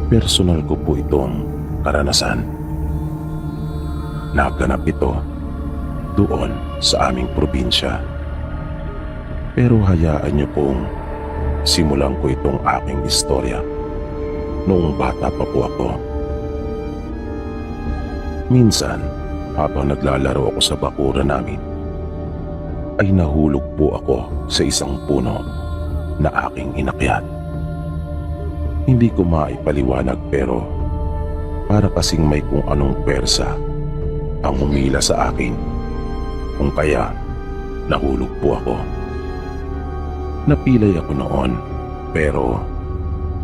Personal ko po itong karanasan. Naganap ito doon sa aming probinsya. Pero hayaan niyo pong simulan ko itong aking istorya noong bata pa po ako. Minsan, habang naglalaro ako sa bakuran namin, ay nahulog po ako sa isang puno na aking inakyat. Hindi ko maipaliwanag pero para kasing may kung anong pwersa ang humila sa akin, kung kaya nahulog po ako. Napilay ako noon pero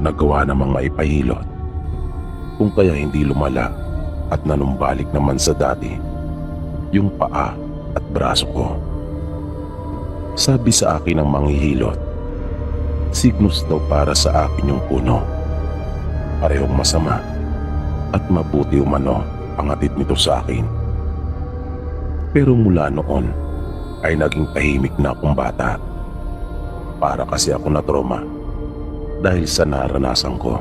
nagawa namang maipahilot, kung kaya hindi lumala at nanumbalik naman sa dati yung paa at braso ko. Sabi sa akin ng manghihilot, signos daw para sa akin yung puno. Parehong masama at mabuti umano ang hatid nito sa akin. Pero mula noon ay naging tahimik na akong bata. Para kasi ako na trauma dahil sa naranasan ko.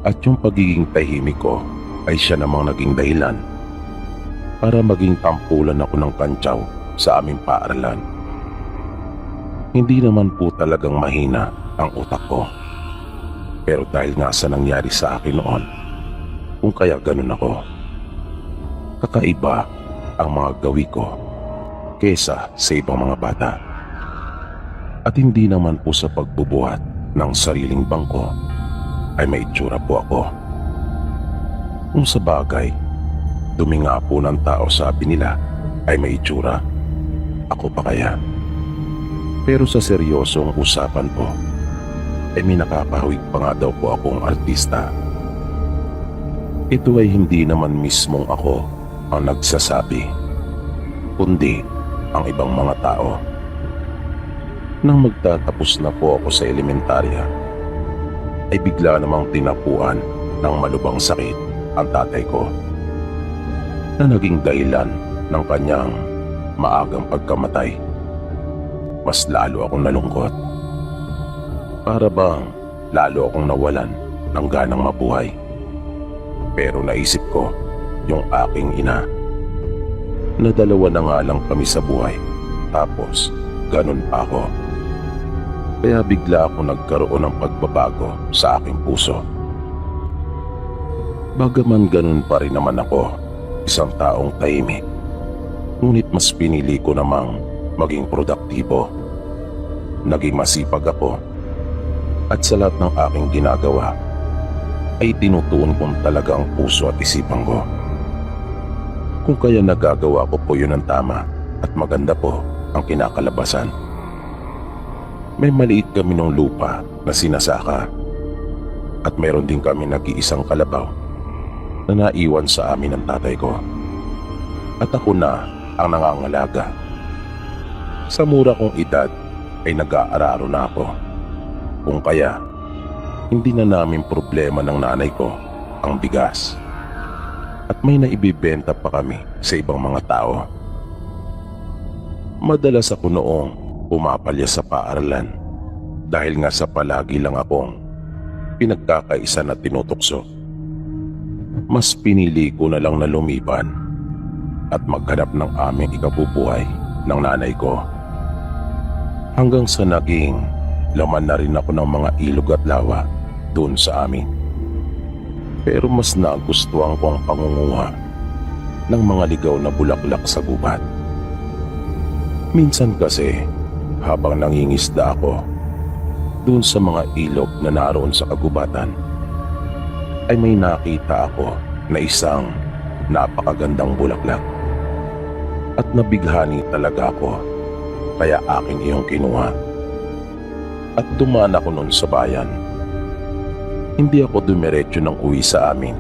At yung pagiging tahimik ko ay siya namang naging dahilan para maging tampulan ako ng kantsaw sa aming paaralan. Hindi naman po talagang mahina ang utak ko. Pero dahil nga sa nangyari sa akin noon, kung kaya ganun ako. Kakaiba ang mga gawi ko kesa sa ibang mga bata. At hindi naman po sa pagbubuhat ng sariling bangko ay may itsura po ako. Kung sa bagay, dumi nga po ng tao sabi nila ay may itsura. Ako pa kaya? Pero sa seryosong usapan po, ay may nakakahawig pa nga daw po akong artista. Ito ay hindi naman mismong ako ang nagsasabi, kundi ang ibang mga tao. Nang magtatapos na po ako sa elementarya, ay bigla namang tinapuan ng malubhang sakit ang tatay ko, na naging dahilan ng kanyang maagang pagkamatay. Mas lalo akong nalungkot. Para bang lalo akong nawalan ng ganang mabuhay. Pero naisip ko yung aking ina, na dalawa na nga lang kami sa buhay, tapos ganun pa ako. Kaya bigla ako nagkaroon ng pagbabago sa aking puso. Bagaman ganun pa rin naman ako, isang taong tahimik, ngunit mas pinili ko namang maging produktibo. Naging masipag ako, at sa lahat ng aking ginagawa ay tinutuon kong talaga ang puso at isipan ko. Kung kaya nagagawa ko po yun ng tama at maganda po ang kinakalabasan. May maliit kami ng lupa na sinasaka at meron din kami nag-iisang kalabaw na naiwan sa amin ng tatay ko. At ako na ang nangangalaga. Sa mura kong edad ay nag-aararo na ako. Kung kaya, hindi na namin problema ng nanay ko ang bigas. At may naibibenta pa kami sa ibang mga tao. Madalas ako noong pumapalya sa paaralan dahil nga sa palagi lang akong pinagkakaisa na tinutukso. Mas pinili ko na lang na lumiban at maghanap ng aming ikabubuhay ng nanay ko. Hanggang sa naging laman na rin ako ng mga ilog at lawa doon sa amin. Pero mas nagustuhan ko ang pangunguha ng mga ligaw na bulaklak sa gubat. Minsan kasi, habang nangingisda ako doon sa mga ilog na naroon sa kagubatan, ay may nakita ako na isang napakagandang bulaklak. At nabighani talaga ako, kaya akin iyong kinuha. At dumaan ako noon sa bayan. Hindi ako dumiretso ng uwi sa amin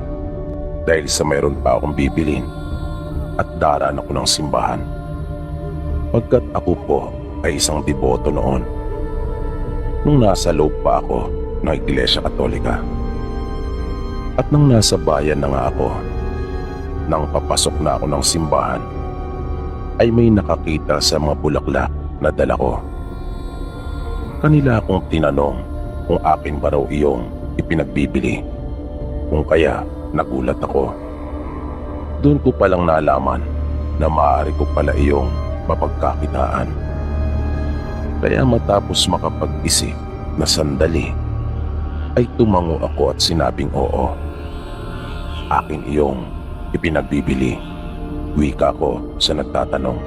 dahil sa mayroon pa akong bibilin at daraan ako ng simbahan. Pagkat ako po ay isang deboto noon nung nasa loob pa ako ng Iglesia Katolika. At nang nasa bayan na nga ako, nang papasok na ako ng simbahan, ay may nakakita sa mga bulaklak na dala ko. Kanila akong tinanong kung akin ba raw iyong ipinagbibili. Kung kaya nagulat ako. Doon ko palang nalaman na maaari ko pala iyong mapagkakitaan. Kaya matapos makapag-isip na sandali, ay tumango ako at sinabing oo. Akin iyong ipinagbibili, wika ko sa nagtatanong.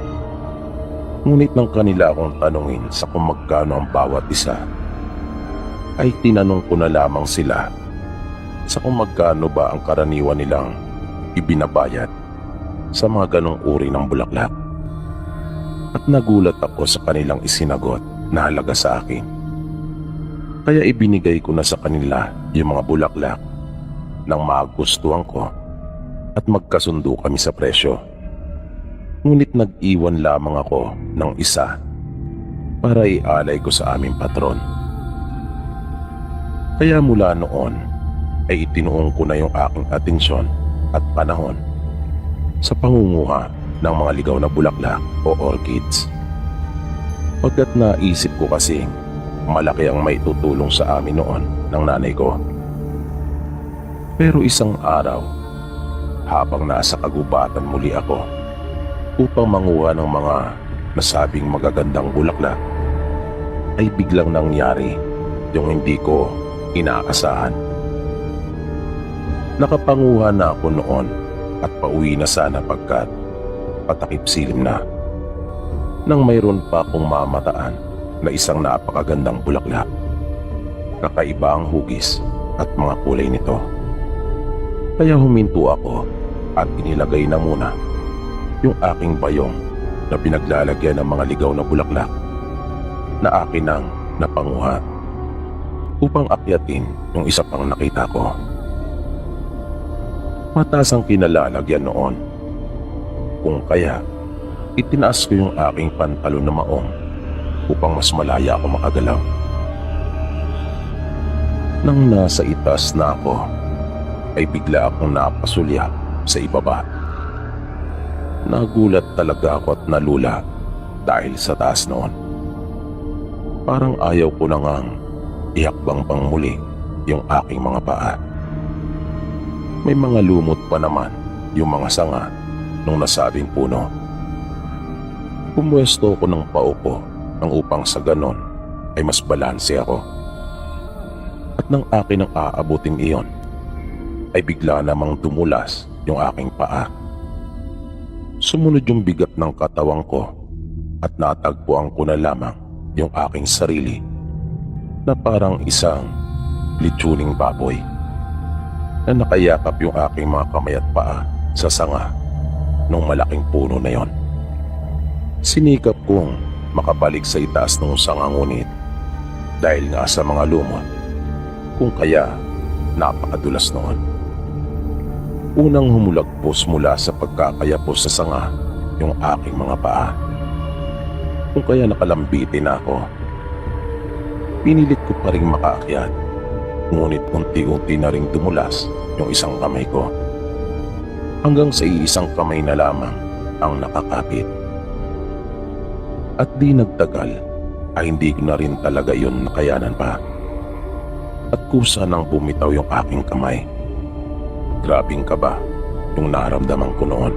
Ngunit nang kanila akong tanungin sa kung magkano ang bawat isa, ay tinanong ko na lamang sila sa kung magkano ba ang karaniwan nilang ibinabayad sa mga ganong uri ng bulaklak. At nagulat ako sa kanilang isinagot na halaga sa akin. Kaya ibinigay ko na sa kanila yung mga bulaklak nang magustuhan ko at magkasundo kami sa presyo. Ngunit nag-iwan lamang ako ng isa para ialay ko sa aming patron. Kaya mula noon ay itinuong ko na yung aking atensyon at panahon sa pangunguha ng mga ligaw na bulaklak o orchids. Pagkat naisip ko kasi malaki ang maitutulong sa amin noon ng nanay ko. Pero isang araw, habang nasa kagubatan muli ako upang manguha ng mga nasabing magagandang bulaklak, ay biglang nangyari yung hindi ko inaasahan. Nakapanguha na ako noon at pauwi na sana pagkat patakip silim na, nang mayroon pa akong mamataan na isang napakagandang bulaklak. Kakaiba ang hugis at mga kulay nito. Kaya huminto ako at inilagay na muna yung aking bayong na pinaglalagyan ng mga ligaw na bulaklak na akin nang napanguha upang akyatin yung isa pang nakita ko. Mataas ang kinalalagyan noon. Kung kaya, itinaas ko yung aking pantalon na maong upang mas malaya ako makagalaw. Nang nasa itaas na ako, ay bigla akong napasulya sa ibaba. Nagulat talaga ako at nalula dahil sa taas noon. Parang ayaw ko na ngang ihakbang pang muli yung aking mga paa. May mga lumot pa naman yung mga sanga nung nasabing puno. Pumwesto ko ng paupo nang upang sa ganon ay mas balanse ako. At nang akin ang aabutin iyon, ay bigla namang tumulas yung aking paa. Sumunod yung bigat ng katawang ko at natagpuan ko na lamang yung aking sarili na parang isang litsuning baboy na nakayakap yung aking mga kamay at paa sa sanga ng malaking puno na yon. Sinikap kong makabalik sa itaas ng sanga, ngunit dahil nga sa mga lumot, kung kaya napakadulas noon. Unang humulagpos mula sa pagkakayapos sa sanga yung aking mga paa. Kung kaya nakalambitin ako. Pinilit ko pa rin makaakyat, ngunit unti-unti na ring tumulas yung isang kamay ko. Hanggang sa isang kamay na lamang ang nakakapit. At di nagtagal ay hindi ko na rin talaga yun nakayanan pa. At kusa nang bumitaw yung aking kamay. Grabing kaba yung naramdaman ko noon.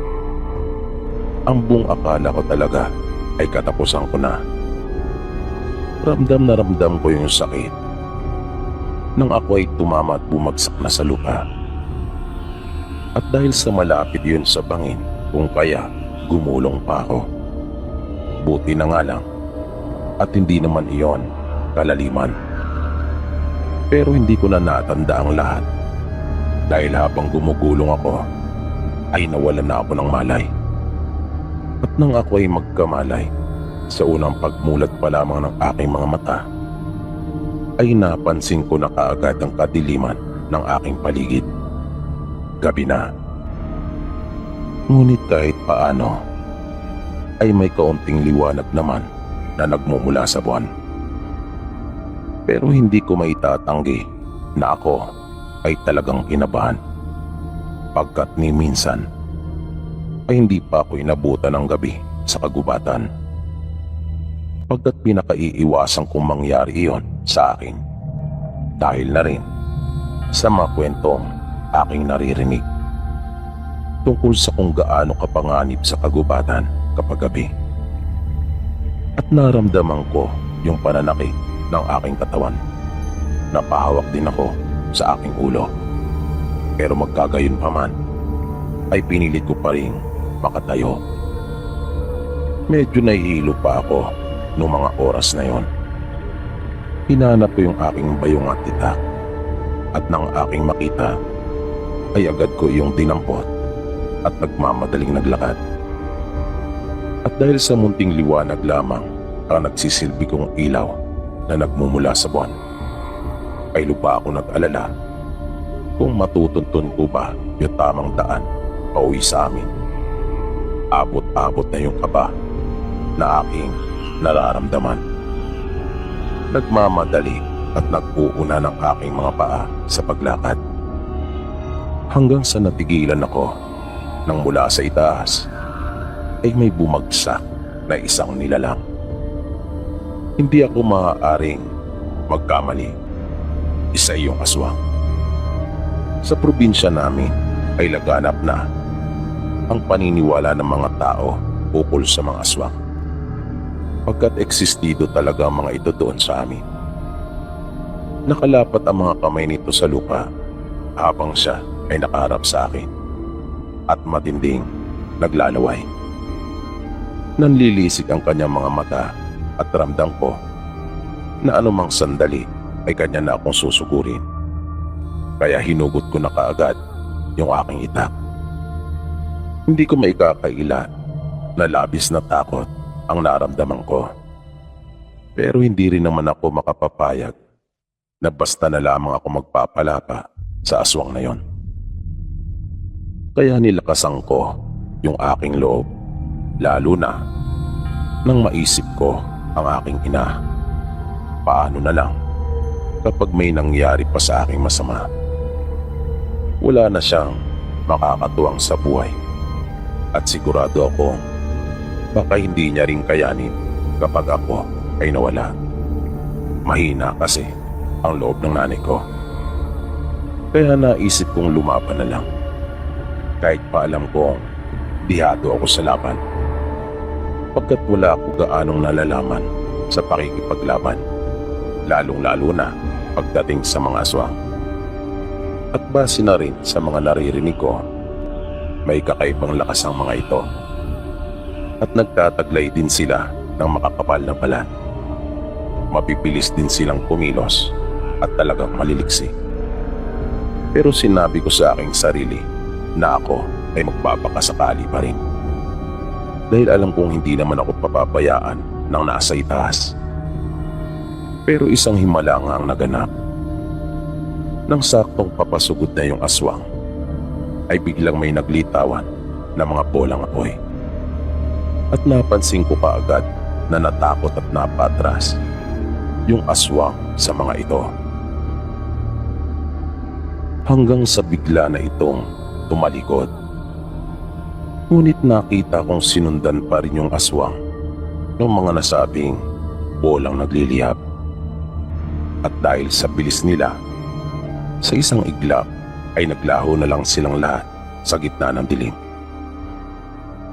Ang buong akala ko talaga ay katapusan ko na. Ramdam na ramdam ko yung sakit nang ako ay tumama at bumagsak na sa lupa. At dahil sa malapit yun sa bangin, kung kaya gumulong pa ako. Buti na nga lang at hindi naman iyon kalaliman. Pero hindi ko na natanda ang lahat dahil habang gumugulong ako ay nawalan na ako ng malay. At nang ako ay magkamalay, sa unang pagmulat pa lamang ng aking mga mata, ay napansin ko na kaagad ang kadiliman ng aking paligid. Gabi na. Ngunit kahit paano, ay may kaunting liwanag naman na nagmumula sa buwan. Pero hindi ko maitatanggi na ako ay talagang kinabahan. Pagkat ni minsan ay hindi pa ako inabutan ng gabi sa kagubatan. Pagkat pinakaiiwasan kong mangyari iyon sa akin. Dahil na rin sa mga kwentong aking naririnig tungkol sa kung gaano kapanganib sa kagubatan kapag gabi. At naramdaman ko yung pananakit ng aking katawan. Napahawak din ako sa aking ulo. Pero magkagayon pa man, ay pinilit ko pa rin makatayo. Medyo nahihilo pa ako noong mga oras na yon. Hinanap ko yung aking bayong at titak. At nang aking makita, ay agad ko iyong dinampot at nagmamadaling naglakad. At dahil sa munting liwanag lamang ang nagsisilbi kong ilaw na nagmumula sa buwan, ay lupa ako nag-alala kung matutuntun ko ba yung tamang daan pauwi sa amin. Abot-abot na yung kaba na aking nararamdaman. Nagmamadali at nag-uuna ng aking mga paa sa paglakad. Hanggang sa natigilan ako nang mula sa itaas ay may bumagsak na isang nilalang. Hindi ako maaaring magkamali. Isa iyong aswang. Sa probinsya namin ay laganap na ang paniniwala ng mga tao ukol sa mga aswang, pagkat existido talaga ang mga ito doon sa amin. Nakalapat ang mga kamay nito sa lupa habang siya ay nakaharap sa akin at matinding naglalaway. Nanlilisik ang kanyang mga mata at ramdam ko na anumang sandali ay kanya na akong susugurin. Kaya hinugot ko na kaagad yung aking itak. Hindi ko maikakaila na labis na takot ang naramdaman ko. Pero hindi rin naman ako makapapayag na basta na lamang ako magpapalapa sa aswang na yon. Kaya nilakasan ko yung aking loob, lalo na nang maisip ko ang aking ina. Paano na lang kapag may nangyari pa sa aking masama? Wala na siyang makakatuwang sa buhay at sigurado akong baka hindi niya rin kayanin kapag ako ay nawala. Mahina kasi ang loob ng nanay ko. Kaya naisip kong lumaban na lang. Kahit pa alam kong dihado ako sa laban. Pagkat wala ako gaanong nalalaman sa pakikipaglaban. Lalong-lalo na pagdating sa mga aswang. At base na rin sa mga naririnig ko, may kakaibang lakas ang mga ito. At nagtataglay din sila ng makakapal na balat. Mapipilis din silang kumilos at talagang maliliksi. Pero sinabi ko sa aking sarili na ako ay magpapakasakali pa rin. Dahil alam kong hindi naman ako papabayaan ng nasa itaas. Pero isang himala nga ang naganap. Nang saktong papasugod na yung aswang, ay biglang may naglitawan na mga bolang apoy. At napansin ko kaagad na natakot at napatras yung aswang sa mga ito. Hanggang sa bigla na itong tumalikod. Ngunit nakita kong sinundan pa rin yung aswang ng mga nasabing bolang nagliliyab. At dahil sa bilis nila, sa isang iglap ay naglaho na lang silang lahat sa gitna ng dilim.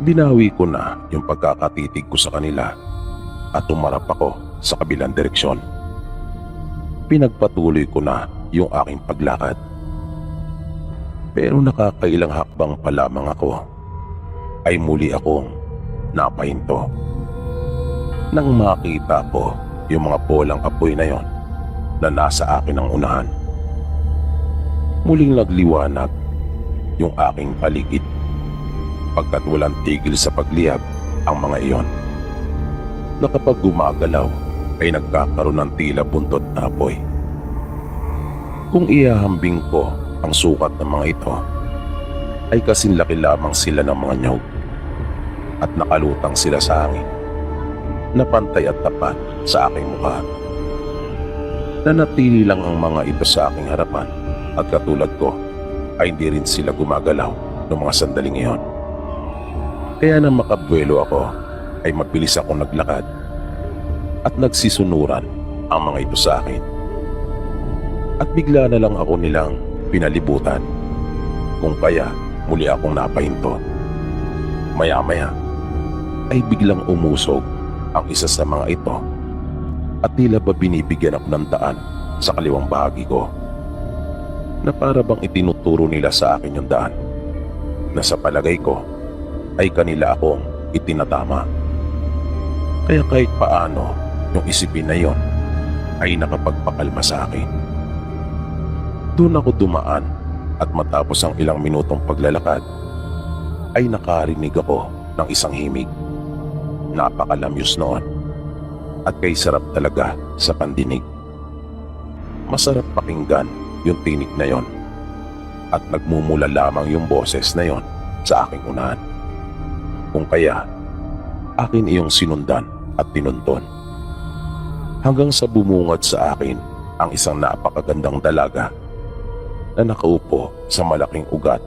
Binawi ko na yung pagkakatitig ko sa kanila at tumarap ako sa kabilang direksyon. Pinagpatuloy ko na yung aking paglakad. Pero nakakailang hakbang pa lamang ako ay muli akong napahinto. Nang makita ko yung mga bolang apoy na yon na nasa akin ang unahan. Muling nagliwanag yung aking paligid pagkat walang tigil sa pagliyab ang mga iyon. Na kapag gumagalaw ay nagkakaroon ng tila buntot na apoy. Kung ihahambing ko ang sukat ng mga ito, ay kasing laki lamang sila ng mga nyog at nakalutang sila sa hangin na pantay at tapat sa aking mukha. Nanatili lang ang mga ito sa aking harapan at katulad ko ay hindi rin sila gumagalaw ng mga sandaling iyon. Kaya nang makabuelo ako ay mabilis akong naglakad at nagsisunuran ang mga ito sa akin. At bigla na lang ako nilang pinalibutan. Kung kaya muli akong napahinto. Maya-maya ay biglang umusog ang isa sa mga ito at tila ba binibigyan ako ng daan sa kaliwang bahagi ko, na para bang itinuturo nila sa akin yung daan na sa palagay ko ay kanila akong itinatama. Kaya kahit paano yung isipin na yon ay nakapagpakalma sa akin. Doon ako dumaan at matapos ang ilang minutong paglalakad ay nakarinig ako ng isang himig. Napakalamyos noon at kay sarap talaga sa pandinig. Masarap pakinggan yung tinig na yon at nagmumula lamang yung boses na yon sa aking unahan. Kung kaya, akin iyong sinundan at tinunton. Hanggang sa bumungad sa akin ang isang napakagandang dalaga na nakaupo sa malaking ugat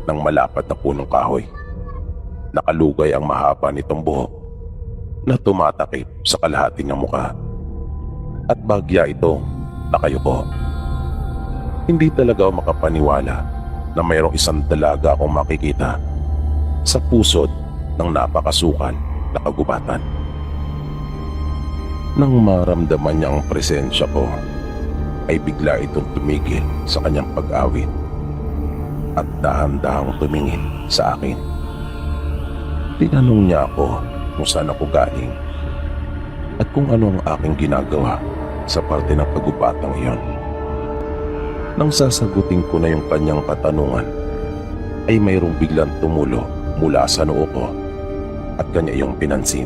ng malapad na punong kahoy. Nakalugay ang mahaba nitong buhok na tumatakip sa kalahati ng muka at bagya itong nakayuko. Hindi talaga ako makapaniwala na mayroong isang dalaga akong makikita sa pusod ng napakasukal na kagubatan. Nang maramdaman niya ang presensya ko, ay bigla itong tumigil sa kanyang pag-awit at dahan-dahang tumingin sa akin. Tinanong niya ako kung saan ako galing at kung ano ang aking ginagawa sa parte ng kagubatang iyon. Nang sasagutin ko na yung kanyang katanungan, ay mayroong biglang tumulo mula sa noo ko at kanya iyong pinansin.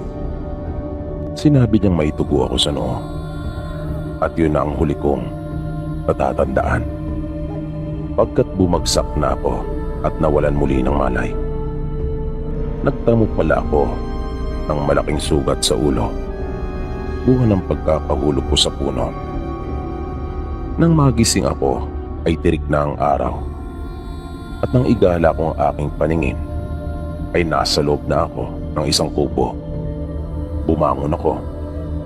Sinabi niyang maitugo ako sa noo at yun na ang huli kong natatandaan. Pagkat bumagsak na ako at nawalan muli ng malay, nagtamo pala ako ng malaking sugat sa ulo, buha ng pagkakahulog ko sa puno. Nang magising ako ay tirik na ang araw at nang igala ko ang aking paningin ay nasa loob na ako ng isang kubo. Bumangon ako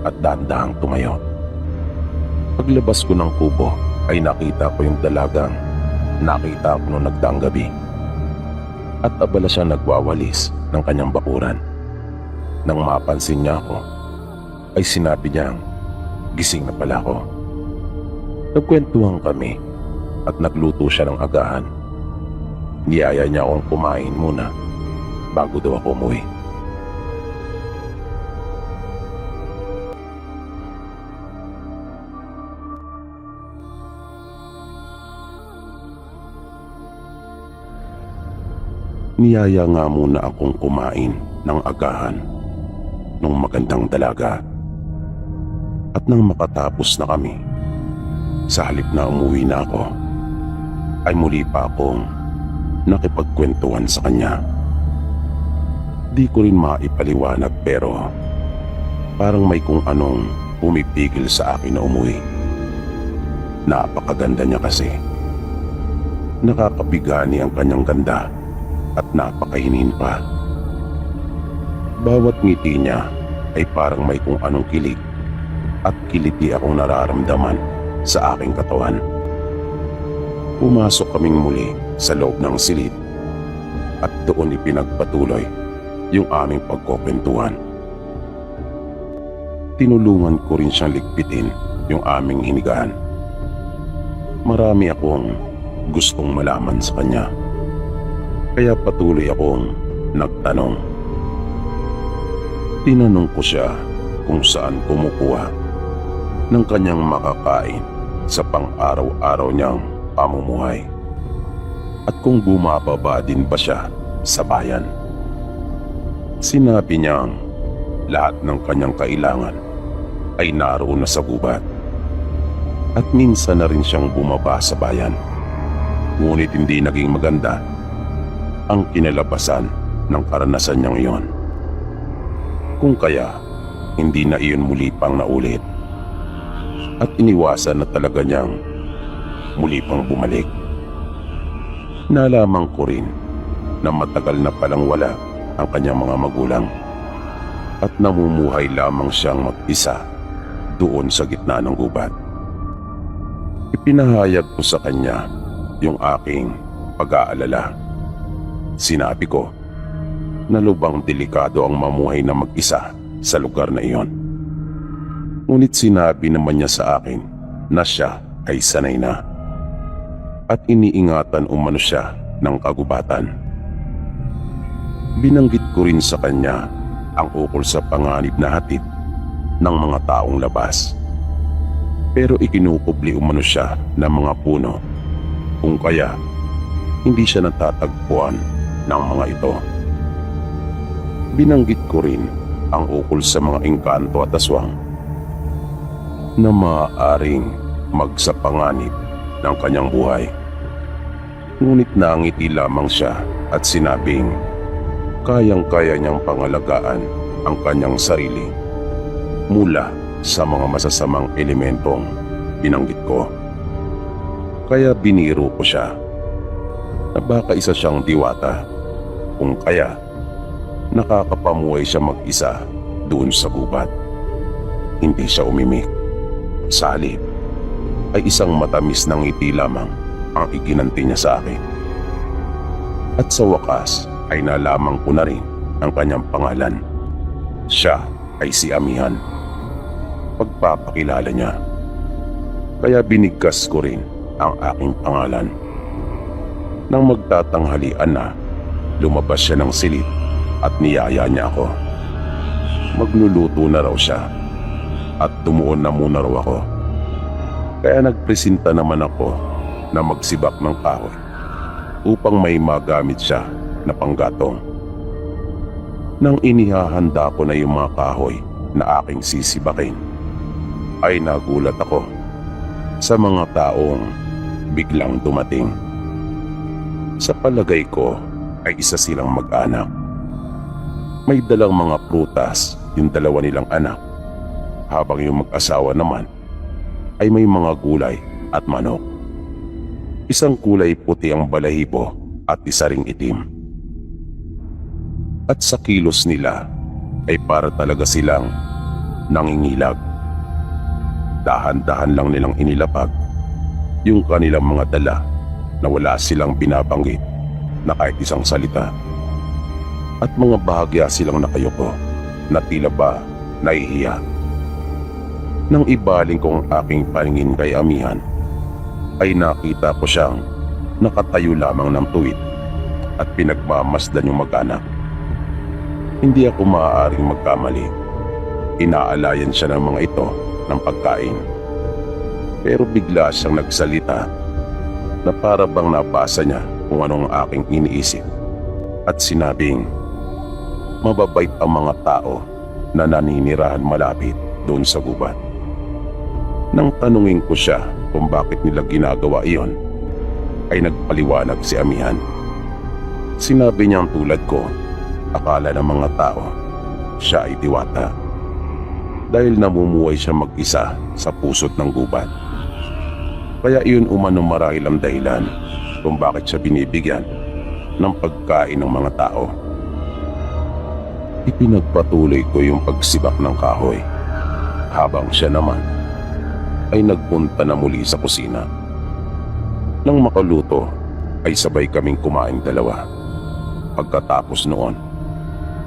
at dahan-dahang tumayo. Paglabas ko ng kubo ay nakita ko yung dalagang nakita ko noong nagdaang gabi at abala siya nagwawalis ng kanyang bakuran. Nang mapansin niya ako ay sinabi niyang gising na pala ako. Nagkwentuhan kami at nagluto siya ng agahan. Niyaya niya akong kumain muna bago daw ako umuwi. Niyaya nga muna akong kumain ng agahan ng magandang dalaga. At nang makatapos na kami, sa halip na umuwi na ako, ay muli pa akong nakipagkwentuhan sa kanya. Di ko rin maipaliwanag pero parang may kung anong pumipigil sa akin na umuwi. Napakaganda niya kasi. Nakakabigani ang kanyang ganda at napakahinin pa. Bawat ngiti niya ay parang may kung anong kilig at kiliti akong nararamdaman sa aking katawan. Pumasok kaming muli sa loob ng silid at doon ipinagpatuloy yung aming pagkukwentuhan. Tinulungan ko rin siyang ligpitin yung aming hinigaan. Marami akong gustong malaman sa kanya, kaya patuloy akong nagtanong. Tinanong ko siya kung saan kumukuha ng kanyang makakain sa pang-araw-araw niyang pamumuhay at kung bumababa din ba siya sa bayan. Sinabi niyang lahat ng kanyang kailangan ay naroon na sa gubat at minsan na rin siyang bumaba sa bayan. Ngunit hindi naging maganda ang kinalabasan ng karanasan niyang iyon. Kung kaya, hindi na iyon muli pang naulit at iniwasan na talaga niyang muli pang bumalik. Nalaman ko rin na matagal na palang wala ang kanyang mga magulang at namumuhay lamang siyang mag-isa doon sa gitna ng gubat. Ipinahayag ko sa kanya yung aking pag-aalala. Sinabi ko na lubang delikado ang mamuhay na mag-isa sa lugar na iyon. Ngunit sinabi naman niya sa akin na siya ay sanay na at iniingatan umano siya ng kagubatan. Binanggit ko rin sa kanya ang ukol sa panganib na hatid ng mga taong labas. Pero ikinukubli umano siya ng mga puno, kung kaya hindi siya natatagpuan ng mga ito. Binanggit ko rin ang ukol sa mga engkanto at aswang na maaaring magsapanganib ng kanyang buhay. Ngunit nangiti lamang siya at sinabing kayang-kaya niyang pangalagaan ang kanyang sarili mula sa mga masasamang elementong binanggit ko. Kaya biniro ko siya na baka isa siyang diwata, kung kaya nakakapamuhay siya mag-isa doon sa gubat. Hindi siya umimik. Sa halip ay isang matamis na ngiti lamang ang iginanti niya sa akin. At sa wakas ay nalaman ko na rin ang kanyang pangalan. Siya ay si Amihan. Pagpapakilala niya. Kaya binigkas ko rin ang aking pangalan. Nang magtatanghalian na, lumabas siya ng silid at niyaya niya ako. Magluluto na raw siya at tumuon na muna raw ako. Kaya nagpresenta naman ako na magsibak ng kahoy upang may magamit siya na panggatong. Nang inihahanda ko na yung mga kahoy na aking sisibakin, ay nagulat ako sa mga taong biglang dumating. Sa palagay ko ay isa silang mag-anak. May dalang mga prutas yung dalawa nilang anak, habang yung mag-asawa naman ay may mga gulay at manok. Isang kulay puti ang balahibo at isa ring itim. At sa kilos nila ay para talaga silang nangingilag. Dahan-dahan lang nilang inilapag yung kanilang mga dala na wala silang binabanggit na kahit isang salita. At mga bahagya silang nakayuko na tila ba nahihiya. Nang ibaling ko ang aking paningin kay Amihan, ay nakita ko siyang nakatayo lamang ng tuwid at pinagmamasdan yung mag-anak. Hindi ako maaaring magkamali. Inaalayan siya ng mga ito ng pagkain. Pero bigla siyang nagsalita na para bang nabasa niya kung anong aking iniisip at sinabing, mababait ang mga tao na naninirahan malapit doon sa gubat. Nang tanungin ko siya kung bakit nila ginagawa iyon, ay nagpaliwanag si Amihan. Sinabi niyang tulad ko, akala ng mga tao siya ay diwata dahil namumuhay siya mag-isa sa pusot ng gubat. Kaya iyon umano marahil ang dahilan kung bakit siya binibigyan ng pagkain ng mga tao. Ipinagpatuloy ko yung pagsibak ng kahoy habang siya naman ay nagpunta na muli sa kusina. Nang makaluto ay sabay kaming kumain dalawa. Pagkatapos noon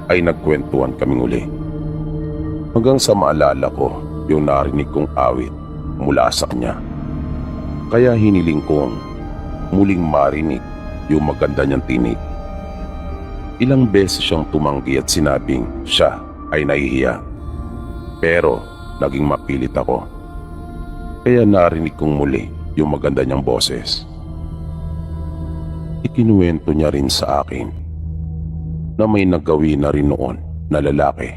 ay nagkwentuhan kaming uli. Hanggang sa maalala ko yung narinig kong awit mula sa kanya. Kaya hiniling kong muling marinig yung maganda niyang tinig. Ilang beses siyang tumanggi at sinabing siya ay nahihiya. Pero naging mapilit ako. Kaya narinig kong muli yung maganda niyang boses. Ikinuwento niya rin sa akin na may nagawi na rin noon na lalaki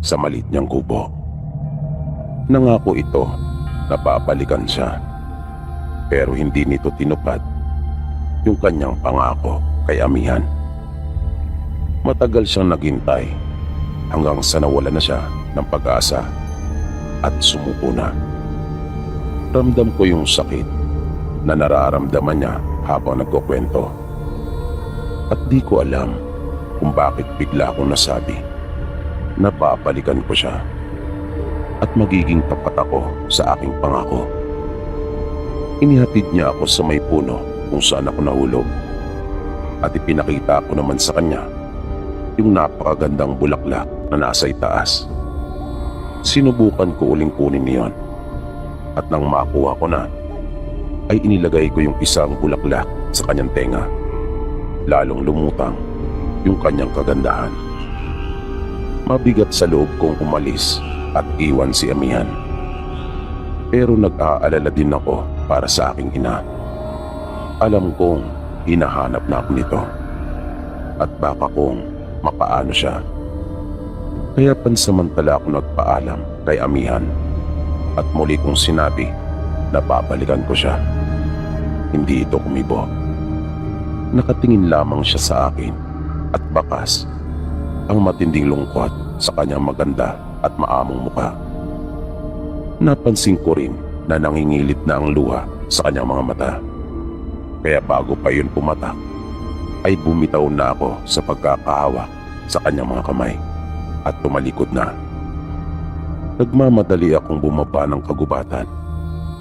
sa maliit niyang kubo. Nangako ito na babalikan siya. Pero hindi nito tinupad yung kanyang pangako kay Amihan. Matagal siyang naghintay hanggang sa nawala na siya ng pag-asa at sumuko na. Ramdam ko yung sakit na nararamdaman niya habang nagkukwento. At di ko alam kung bakit bigla akong nasabi na babalikan ko siya at magiging tapat ako sa aking pangako. Inihatid niya ako sa may puno kung saan ako nahulog. At ipinakita ko naman sa kanya yung napakagandang bulaklak na nasa itaas. Sinubukan ko uling kunin niyon. At nang makuha ko na, ay inilagay ko yung isang bulaklak sa kanyang tenga. Lalong lumutang yung kanyang kagandahan. Mabigat sa loob kong umalis at iwan si amihan. Pero nag-aalala din ako para sa aking ina. Alam kong hinahanap na ako nito at baka kung mapaano siya. Kaya pansamantala ako nagpaalam kay amihan at muli kong sinabi na babalikan ko siya. Hindi ito kumibo. Nakatingin lamang siya sa akin at bakas ang matinding lungkot sa kanyang maganda at maamong muka. Napansin ko rin na nangingilit na ang luha sa kanyang mga mata. Kaya bago pa yun pumatak, ay bumitaw na ako sa pagkakahawak sa kanyang mga kamay at tumalikod na. Nagmamadali akong bumaba ng kagubatan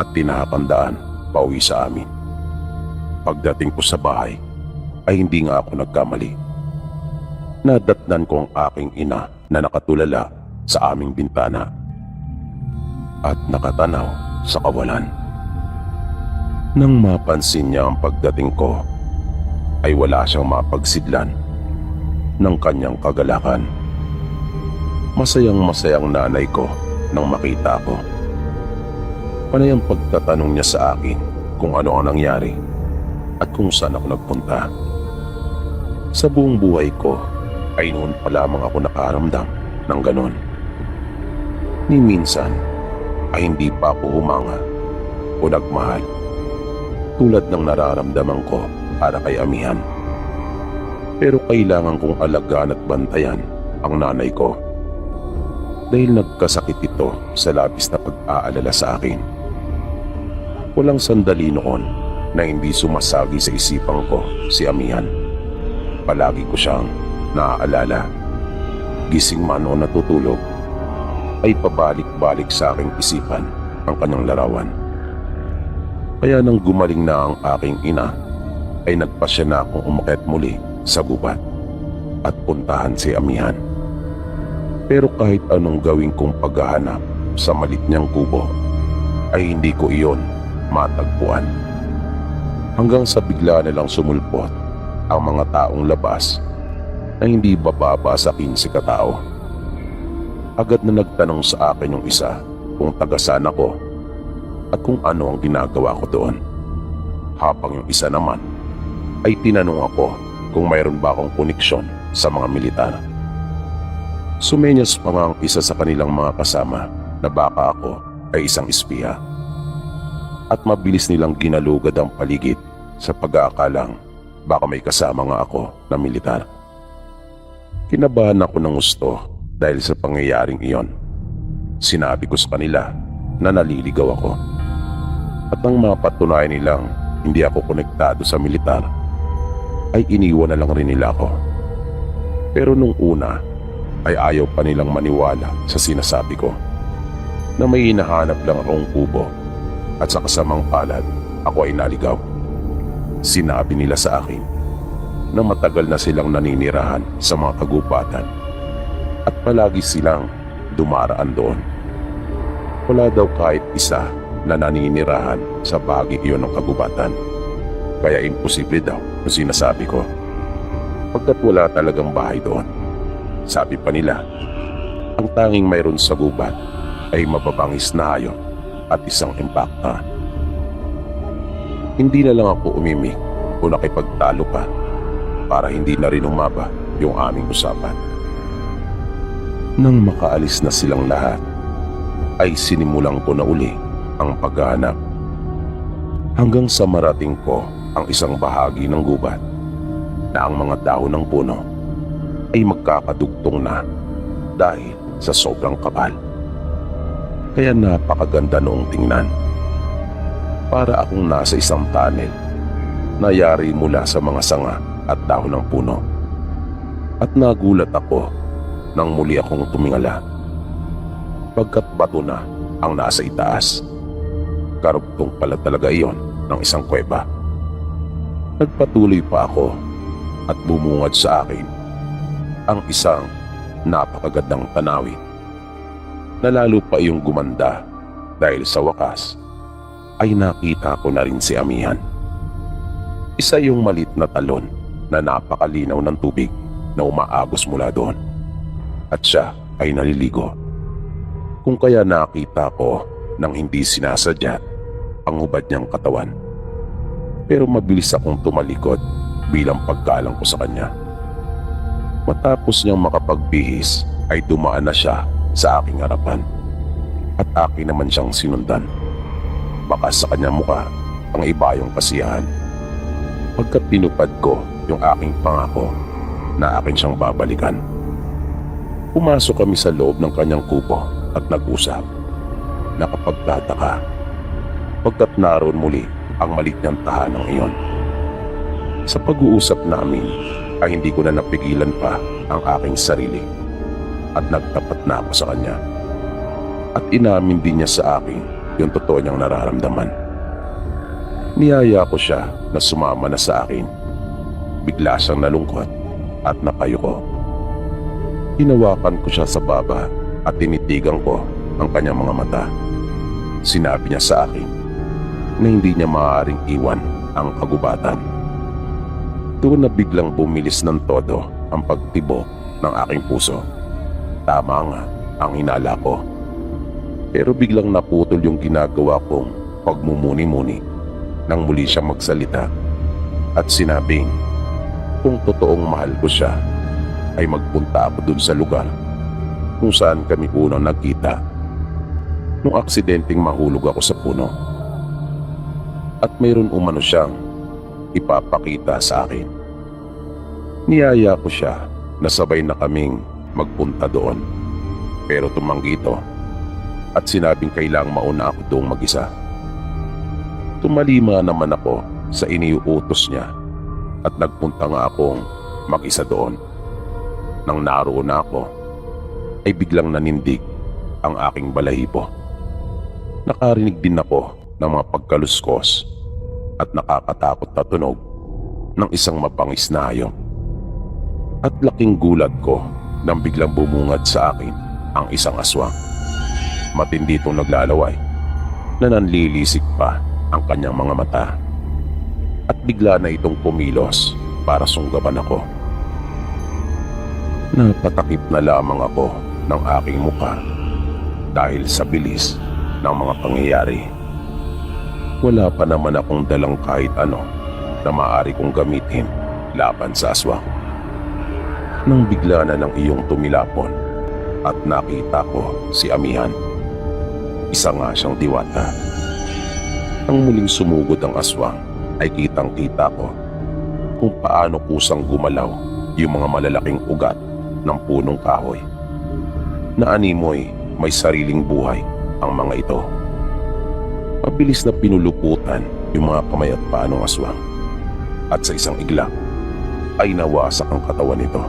at tinahakandaan pauwi sa amin. Pagdating ko sa bahay ay hindi nga ako nagkamali. Nadatnan ko ang aking ina na nakatulala sa aming bintana at nakatanaw sa kawalan. Nang mapansin niya ang pagdating ko, ay wala siyang mapagsidlan ng kanyang kagalakan. Masayang-masayang nanay ko nang makita ko. Panay ang pagtatanong niya sa akin kung ano ang nangyari at kung saan ako nagpunta. Sa buong buhay ko ay noon pa lamang ako nakaramdam ng ganon. Ni minsan ay hindi pa ako humanga o nagmahal tulad ng nararamdaman ko para kay amihan. Pero kailangan kong alagaan at bantayan ang nanay ko dahil nagkasakit ito sa labis na pag-aalala sa akin. Walang sandali noon na hindi sumasagi sa isipan ko si amihan. Palagi ko siyang naaalala. Gising man o natutulog, ay pabalik-balik sa aking isipan ang kanyang larawan. Kaya nang gumaling na ang aking ina, ay nagpasya na akong umakyat muli sa gubat at puntahan si amihan. Pero kahit anong gawin kong paghahanap sa malit niyang kubo, ay hindi ko iyon matagpuan. Hanggang sa bigla na lang sumulpot ang mga taong labas na hindi bababa sa 15 katao. Agad na nagtanong sa akin yung isa kung taga saan ako at kung ano ang ginagawa ko doon. Habang yung isa naman ay tinanong ako kung mayroon ba akong koneksyon sa mga militar. Sumenyas pa nga ang isa sa kanilang mga kasama na baka ako ay isang espiya. At mabilis nilang ginalugad ang paligid sa pag-aakalang baka may kasama nga ako na militar. Kinabahan ako ng gusto dahil sa pangyayaring iyon. Sinabi ko sa kanila na naliligaw ako. At nang mapatunayan nilang hindi ako konektado sa militar, ay iniwan na lang rin nila ako. Pero nung una, ay ayaw pa nilang maniwala sa sinasabi ko na may hinahanap lang akong kubo at sa kasamang palad ako ay naligaw. Sinabi nila sa akin na matagal na silang naninirahan sa mga kagubatan at palagi silang dumaraan doon. Wala daw kahit isa na naninirahan sa bahagi iyon ng kagubatan. Kaya imposible daw ang sinasabi ko, pagkat wala talagang bahay doon. Sabi pa nila, ang tanging mayroon sa gubat ay mababangis na hayop at isang impakta. Hindi na lang ako umimik o nakipagtalo pa para hindi na rin umaba yung aming usapan. Nang makaalis na silang lahat, ay sinimulan ko na uli ang paghahanap. Hanggang sa marating ko ang isang bahagi ng gubat na ang mga dahon ng puno ay magkakadugtong na dahil sa sobrang kapal. Kaya napakaganda noong tingnan. Para akong nasa isang tunnel na yari mula sa mga sanga at dahon ng puno. At nagulat ako nang muli akong tumingala. Pagkat bato na ang nasa itaas. Karugtong pala talaga iyon ng isang kuweba. Nagpatuloy pa ako at bumungad sa akin ang isang napakagandang tanawin na lalo pa iyong gumanda dahil sa wakas ay nakita ko na rin si Amihan. Isa yung malit na talon na napakalinaw ng tubig na umaagos mula doon at siya ay naliligo. Kung kaya nakita ko nang hindi sinasadya ang hubad niyang katawan. Pero mabilis akong tumalikod bilang paggalang ko sa kanya. Matapos niyang makapagbihis ay dumaan na siya sa aking harapan at akin naman siyang sinundan. Baka sa kanyang mukha ang iba yung kasiyahan. Pagkat tinupad ko yung aking pangako na akin siyang babalikan. Pumasok kami sa loob ng kanyang kubo at nag-usap. Nakapagtataka pagkat naroon muli ang malit niyang tahanang iyon. Sa pag-uusap namin ay hindi ko na napigilan pa ang aking sarili at nagtapat na ako sa kanya. At inamin din niya sa akin yung totoo niyang nararamdaman. Niyaya ko siya na sumama na sa akin. Bigla siyang nalungkot at napayuko. Hinawakan ko siya sa baba at tinitigan ko ang kanyang mga mata. Sinabi niya sa akin na hindi niya maaaring iwan ang kagubatan. Doon na biglang bumilis ng todo ang pagtibok ng aking puso. Tama nga ang hinala ko. Pero biglang naputol yung ginagawa kong pagmumuni-muni nang muli siya magsalita at sinabing kung totoong mahal ko siya ay magpunta ako dun sa lugar kung saan kami unang nagkita nung aksidenteng mahulog ako sa puno. At mayroon umano siyang ipapakita sa akin. Niyaya ko siya na sabay na kaming magpunta doon. Pero tumanggi ito at sinabing kailangang mauna ako doong mag-isa. Tumalima naman ako sa iniuutos niya at nagpunta nga akong mag-isa doon. Nang naroon na ako, ay biglang nanindig ang aking balahibo. Nakarinig din ako ng mga pagkaluskos at nakakatakot na tunog ng isang mapangis na hayop. At laking gulat ko nang biglang bumungad sa akin ang isang aswang. Matindi itong naglalaway na nanlilisik pa ang kanyang mga mata. At bigla na itong pumilos para sunggaban ako. Napatakip na lamang ako ng aking mukha dahil sa bilis ng mga pangyayari. Wala pa naman akong dalang kahit ano na maaari kong gamitin laban sa aswang. Nang bigla na ng iyong tumilapon at nakita ko si Amihan. Isa nga siyang diwata. Nang muling sumugod ang aswang ay kitang-kita ko kung paano kusang gumalaw yung mga malalaking ugat ng punong kahoy. Na animoy may sariling buhay ang mga ito. Mabilis na pinuluputan yung mga kamay at paa ng aswang at sa isang iglap ay nawasak ang katawan nito.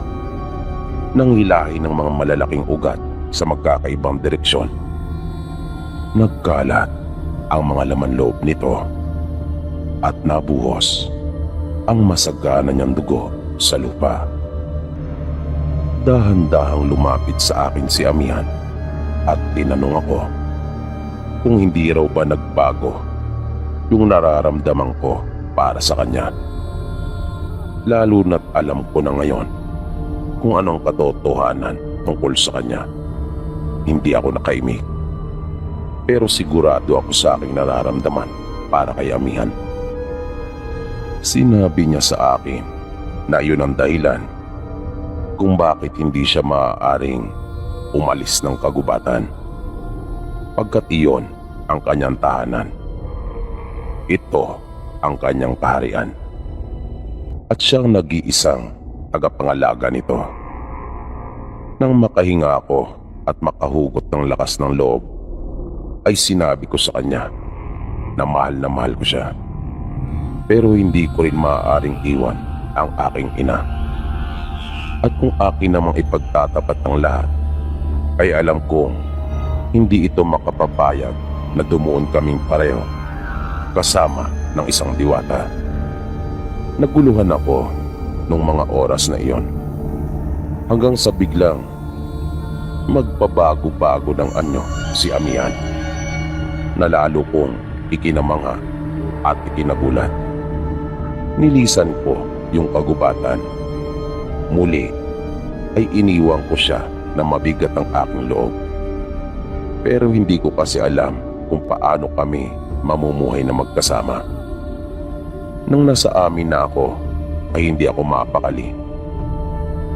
Nang hilahin ng mga malalaking ugat sa magkakaibang direksyon. Nagkalat ang mga laman loob nito at nabuhos ang masagana niyang dugo sa lupa. Dahan-dahang lumapit sa akin si Amihan at tinanong ako kung hindi raw ba nagbago yung nararamdaman ko para sa kanya. Lalo na't alam ko na ngayon kung anong katotohanan tungkol sa kanya. Hindi ako nakaimik. Pero sigurado ako sa aking nararamdaman para kay Amihan. Sinabi niya sa akin na yun ang dahilan kung bakit hindi siya maaaring umalis ng kagubatan. Pagkat iyon ang kanyang tahanan. Ito ang kanyang kaharian. At siyang nag-iisang tagapangalaga nito. Nang makahinga ako at makahugot ng lakas ng loob, ay sinabi ko sa kanya na mahal ko siya. Pero hindi ko rin maaaring iwan ang aking ina. At kung akin namang ipagtatapat ang lahat, ay alam kong hindi ito makapapayag na dumuon kaming pareho kasama ng isang diwata. Naguluhan ako nung mga oras na iyon. Hanggang sa biglang magpabago-bago ng anyo si Amihan. Nalalo kong ikinamangha at ikinagulat. Nilisan ko yung kagubatan. Muli ay iniwang ko siya na mabigat ang aking loob. Pero hindi ko kasi alam kung paano kami mamumuhay na magkasama. Nang nasa amin na ako ay hindi ako mapakali.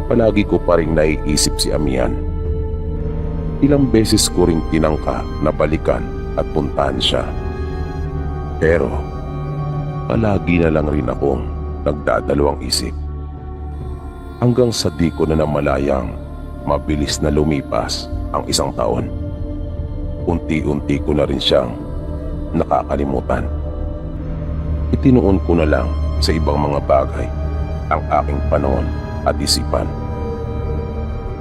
Palagi ko pa rin naiisip si Amihan. Ilang beses ko rin tinangka na balikan at puntahan siya. Pero palagi na lang rin akong nagdadalawang isip. Hanggang sa di ko na namalayang mabilis na lumipas ang isang taon. Unti-unti ko na rin siyang nakakalimutan. Itinuon ko na lang sa ibang mga bagay ang aking panahon at isipan.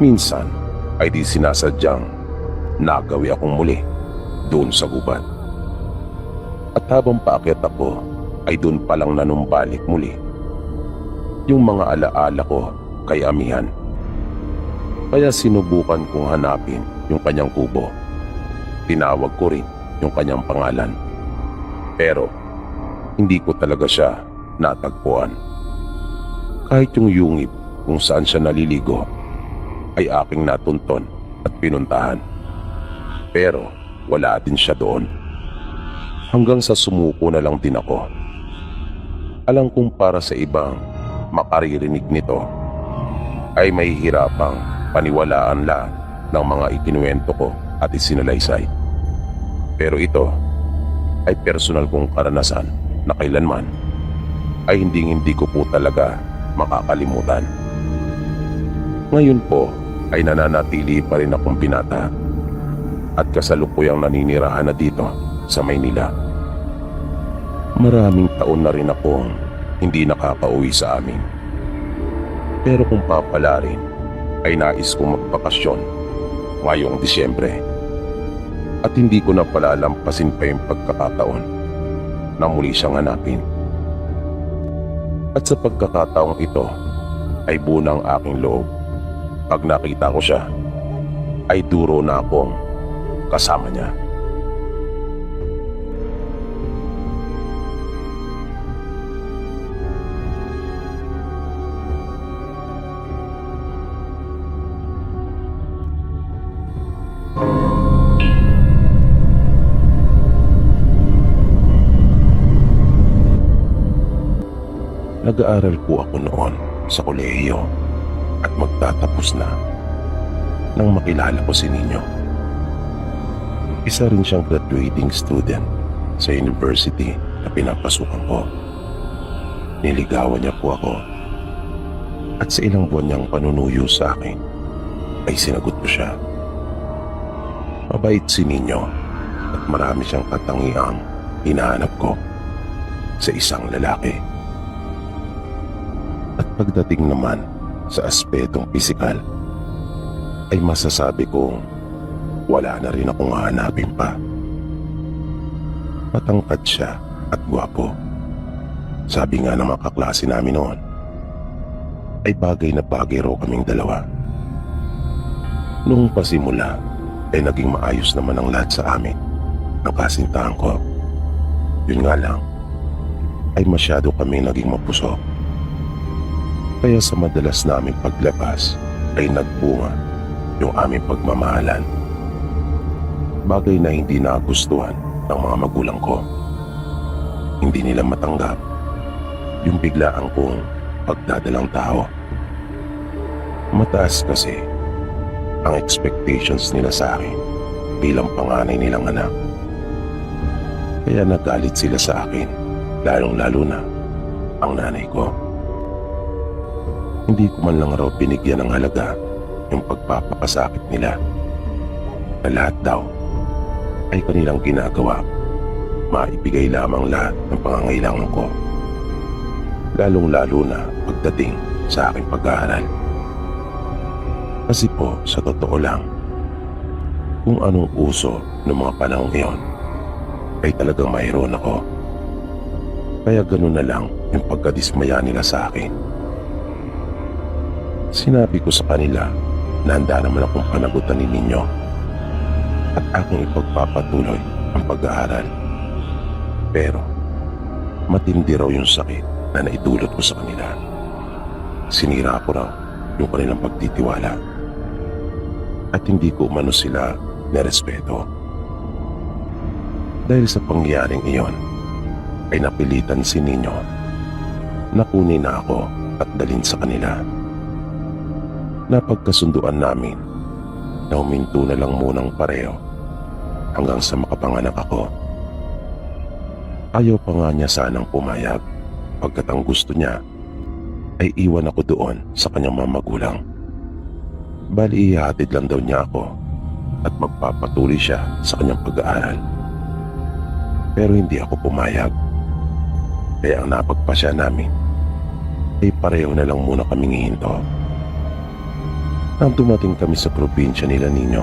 Minsan ay di sinasadyang nagawi akong muli doon sa gubat. At habang paakyat ako ay doon palang nanumbalik muli yung mga alaala ko kay Amihan. Kaya sinubukan kong hanapin yung kanyang kubo. Tinawag ko rin yung kanyang pangalan. Pero hindi ko talaga siya natagpuan. Kahit yung yungib kung saan siya naliligo ay aking natunton at pinuntahan. Pero wala din siya doon. Hanggang sa sumuko na lang din ako. Alam kong para sa ibang makaririnig nito ay may hirapang paniwalaan lahat ng mga ikinuwento ko at isinalaysay. Pero ito ay personal kong karanasan na kailanman ay hindi ko po talaga makakalimutan. Ngayon po ay nananatili pa rin akong binata at kasalukuyang naninirahan na dito sa Maynila. Maraming taon na rin akong hindi nakakauwi sa amin. Pero kung papalarin ay nais kong magbakasyon ngayong Disyembre. At hindi ko na palalampasin pa yung pagkakataon na muli siyang hanapin. At sa pagkakataong ito ay bunang aking loob. Pag nakita ko siya ay duro na akong kasama niya. Nag-aaral po ako noon sa kolehiyo at magtatapos na nang makilala ko si Nino. Isa rin siyang graduating student sa university na pinapasukan ko. Niligawan niya po ako at sa ilang buwan niyang panunuyo sa akin ay sinagot ko siya. Mabait si Nino at marami siyang katangiang hinahanap ko sa isang lalaki. At pagdating naman sa aspetong pisikal, ay masasabi kong wala na rin akong hahanapin pa. Matangkad siya at gwapo. Sabi nga ng mga kaklase namin noon, ay bagay na bagay raw kaming dalawa. Noong pasimula, ay naging maayos naman ang lahat sa amin ng kasintahan ko. Yun nga lang, ay masyado kami naging mapusok. Kaya sa madalas naming paglabas ay nagbunga yung aming pagmamahalan. Bagay na hindi nagustuhan ng mga magulang ko. Hindi nila matanggap yung biglaan kong pagdadalang tao. Mataas kasi ang expectations nila sa akin bilang panganay nilang anak. Kaya nagalit sila sa akin, lalong-lalo na ang nanay ko. Hindi ko man lang raw binigyan ng halaga yung pagpapakasakit nila na lahat daw ay kanilang ginagawa. Maibigay lamang lahat ng pangangailangan ko, lalong-lalo na pagdating sa aking pag-aaral. Kasi po, sa totoo lang, kung anong uso ng mga panahong iyon ay talagang mayroon ako. Kaya ganun na lang yung pagkadismaya nila sa akin. Sinabi ko sa kanila na handa naman akong panagutan ni Ninyo at aking ipagpapatuloy ang pag-aaral. Pero matindi raw yung sakit na naidulot ko sa kanila. Sinira ko raw yung kanilang pagtitiwala at hindi ko umano sila nerespeto. Dahil sa pangyayaring iyon ay napilitan si Ninyo na kunin na ako at dalhin sa kanila. Napagkasunduan namin na huminto na lang munang pareho hanggang sa makapanganak ako. Ayaw pa nga niya sanang pumayag pagkat ang gusto niya ay iwan ako doon sa kanyang mga magulang. Bali ihatid lang daw niya ako at magpapatuloy siya sa kanyang pag-aaral. Pero hindi ako pumayag. Kaya ang napagpasya namin ay pareho na lang muna kaming hihinto. Nang dumating kami sa probinsya nila Ninyo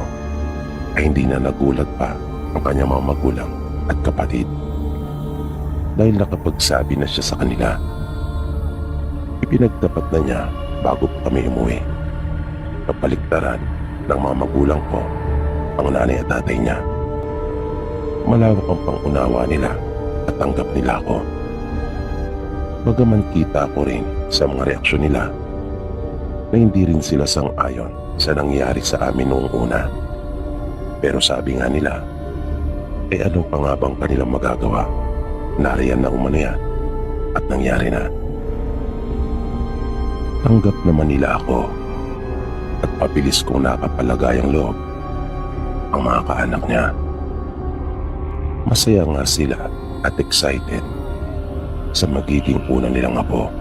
ay hindi na nagulat pa ang kanyang mga magulang at kapatid dahil nakapagsabi na siya sa kanila. Ipinagtapat na niya bago pa kami umuwi. Kapaligtaran ng mga magulang ko ang nanay at tatay niya. Malawak ang pangunawa nila at tanggap nila ako. Bagaman kita ko rin sa mga reaksyon nila na hindi rin sila sang-ayon sa nangyari sa amin noong una. Pero sabi nga nila, ano pa nga bang kanilang magagawa? Nariyan na umano yan at nangyari na. Tanggap naman nila ako at pabilis kong nakapalagay ang loob ang mga kaanak niya. Masaya nga sila at excited sa magiging unang nilang apo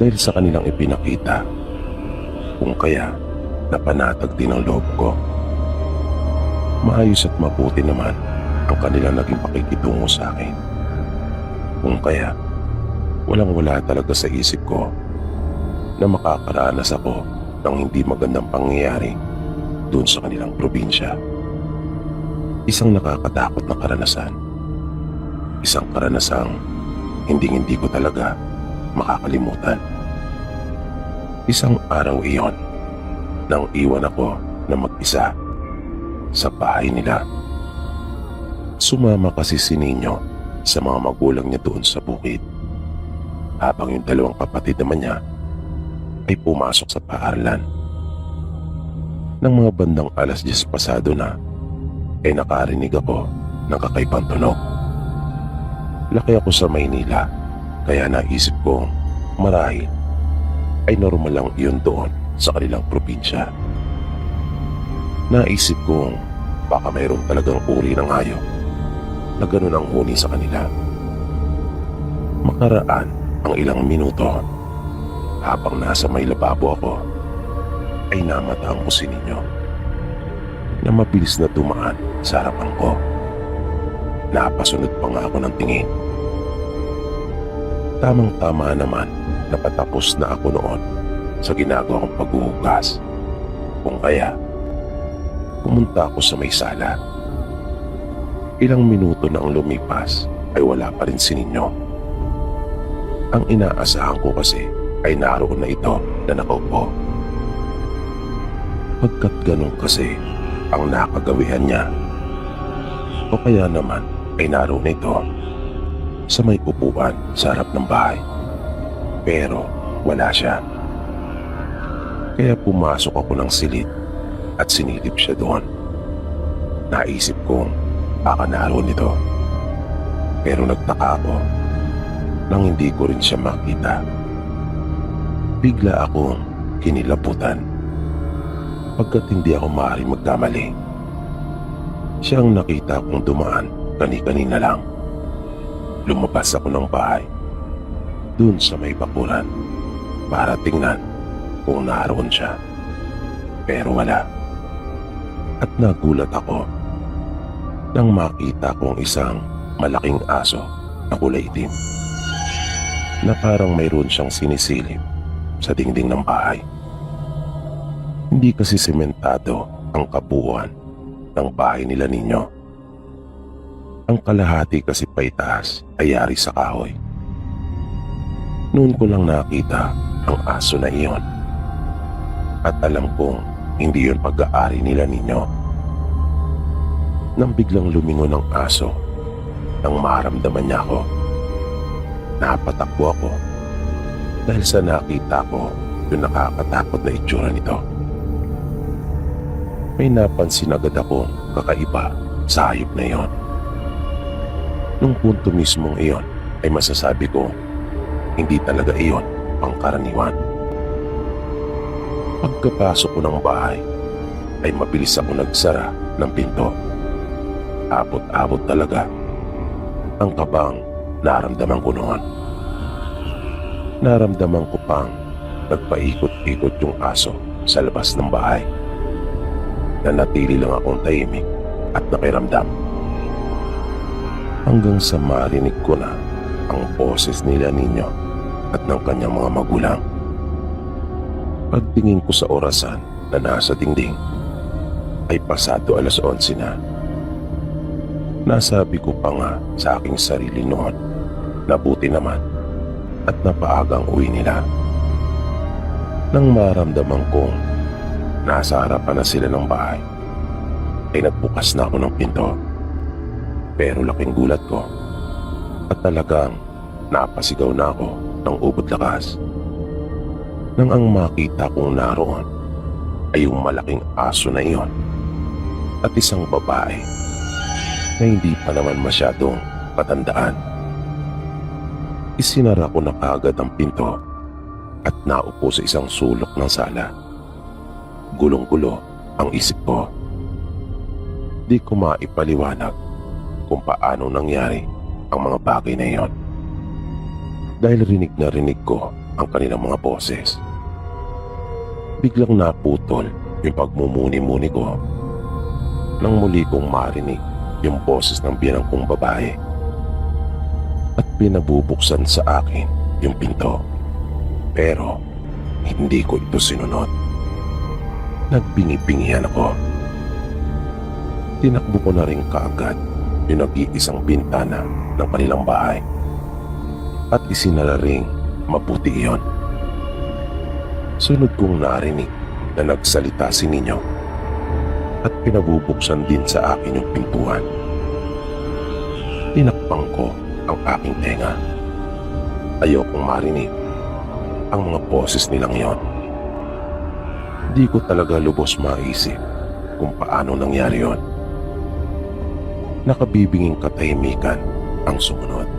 dahil sa kanilang ipinakita kung kaya napanatag din ang loob ko. Maayos at mabuti naman ang kanilang naging pakikitungo sa akin. Kung kaya walang-wala talaga sa isip ko na makakaranas ako ng hindi magandang pangyayari doon sa kanilang probinsya. Isang nakakatakot na karanasan. Isang karanasang hindi ko talaga makakalimutan. Isang araw iyon nang iwan ako na mag-isa sa bahay nila. Sumama kasi si Ninyo sa mga magulang niya doon sa bukid, habang yung dalawang kapatid naman niya ay pumasok sa paaralan. Nang mga bandang 10:00 pasado na, ay nakarinig ako ng kakaibang tunog. Laki ako sa Maynila, kaya naisip kong marahil ay normal lang iyon doon sa kanilang probinsya. Naisip kong baka mayroon talagang uri ng hayop na ganun ang huni sa kanila. Makaraan ang ilang minuto, habang nasa may lababo ako, ay namataan ko si Ninyo na mabilis na dumaan sa harapan ko. Napasunod pa nga ako ng tingin. Tamang-tama naman na patapos na ako noon sa ginagawa kong paghuhugas. Kung kaya, pumunta ako sa may sala. Ilang minuto na ang lumipas ay wala pa rin si Ninyo. Ang inaasahan ko kasi ay naroon na ito na nakaupo. Pagkat ganun kasi ang nakagawihan niya, o kaya naman ay naroon ito sa may upuan sa harap ng bahay. Pero wala siya. Kaya pumasok ako ng silid at sinilip siya doon. Naisip kong baka naroon ito. Pero nagtaka ako nang hindi ko rin siya makita. Bigla akong kinilabutan pagkat hindi ako maaaring magkamali. Siyang nakita kong dumaan kani-kanina lang. Lumabas ako ng bahay dun sa may bakuran para tingnan kung naroon siya. Pero wala. At nagulat ako nang makita kong isang malaking aso na kulay itim na parang mayroon siyang sinisilip sa dingding ng bahay. Hindi kasi sementado ang kabuuan ng bahay nila Ninyo. Ang kalahati kasi paitaas ay yari sa kahoy Noon ko lang nakita ang aso na iyon. At alam kong hindi yun pag-aari nila ninyo. Nang biglang lumingon ang aso, nang maramdaman niya ako, napatakbo ako dahil sa nakita ko yung nakakatakot na itsura nito. May napansin agad akong kakaiba sa hayop na iyon. Nung punto mismong iyon ay masasabi ko hindi talaga iyon pangkaraniwan. Pagkapasok ko ng bahay ay mabilis ako nagsara ng pinto. Abot-abot talaga ang kabang naramdaman ko noon. Naramdaman ko pang nagpaikot-ikot yung aso sa labas ng bahay. Nanatili lang akong tahimik at nakiramdam. Hanggang sa marinig ko na ang boses nila ninyo at ng kanyang mga magulang. Pagtingin ko sa orasan na nasa dingding ay pasado 11:00 na. Nasabi ko pa nga sa aking sarili noon na buti naman at napaagang uwi nila. Nang maramdaman kong nasa harapan na sila ng bahay ay nagbukas na ako ng pinto. Pero laking gulat ko at talagang napasigaw na ako ng ubod lakas nang ang makita kong naroon ay yung malaking aso na iyon at isang babae na hindi pa naman masyadong patandaan. Isinara ko na kaagad ang pinto at naupo sa isang sulok ng sala. Gulong-gulo ang isip ko. Di ko maipaliwanag kung paano nangyari ang mga bagay na iyon. Dahil rinig na rinig ko ang kanilang mga boses. Biglang naputol yung pagmumuni-muni ko nang muli kong marinig yung boses ng biyanang kong babae at pinabubuksan sa akin yung pinto. Pero hindi ko ito sinunod. Nagbingi-bingihan ako. Tinakbo ko na rin kaagad yung nag-iisang bintana ng kanilang bahay at isinara ring mabuti iyon. Sunod kong narinig na nagsalita si Ninyo at pinabubuksan din sa akin yung pintuan. Tinakpang ko ang aking tenga. Ayokong marinig ang mga boses nilang iyon. Di ko talaga lubos maisip kung paano nangyari yon. Nakabibinging katahimikan ang sumunod.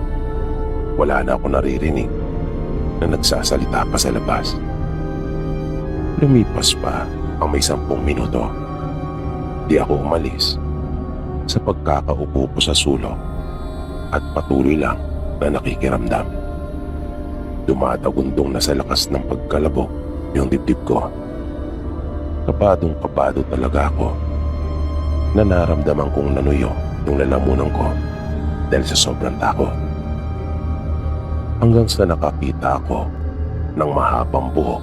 Wala na ako naririnig na nagsasalita pa sa labas. Lumipas pa ang may 10 minuto. Di ako umalis sa pagkakaupo ko sa sulok at patuloy lang na nakikiramdam. Dumadagundong na sa lakas ng pagkalabog yung dibdib ko. Kabadong-kabado talaga ako na naramdaman kong nanuyo yung lalamunan ko dahil sa sobrang takot. Hanggang sa nakakita ako ng mahabang buhok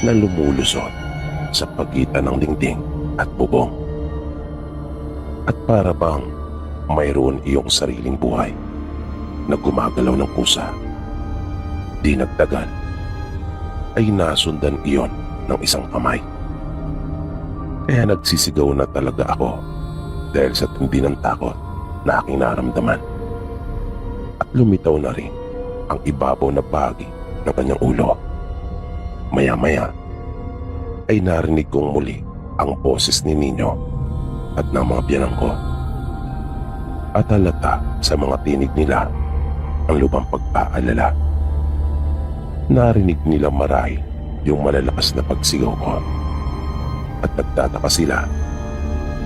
na lumulusot sa pagitan ng dingding at bubong. At para bang mayroon iyong sariling buhay na gumagalaw ng kusa. Di nagtagal ay nasundan iyon ng isang kamay. Kaya nagsisigaw na talaga ako dahil sa tindi ng takot na aking naramdaman. At lumitaw na rin ang ibabaw na bahagi ng kanyang ulo. Maya-maya ay narinig kong muli ang boses ni Ninyo at ng mga biyanang ko. At halata sa mga tinig nila ang lubang pagpaalala. Narinig nila marahil yung malalakas na pagsigaw ko. At nagtataka sila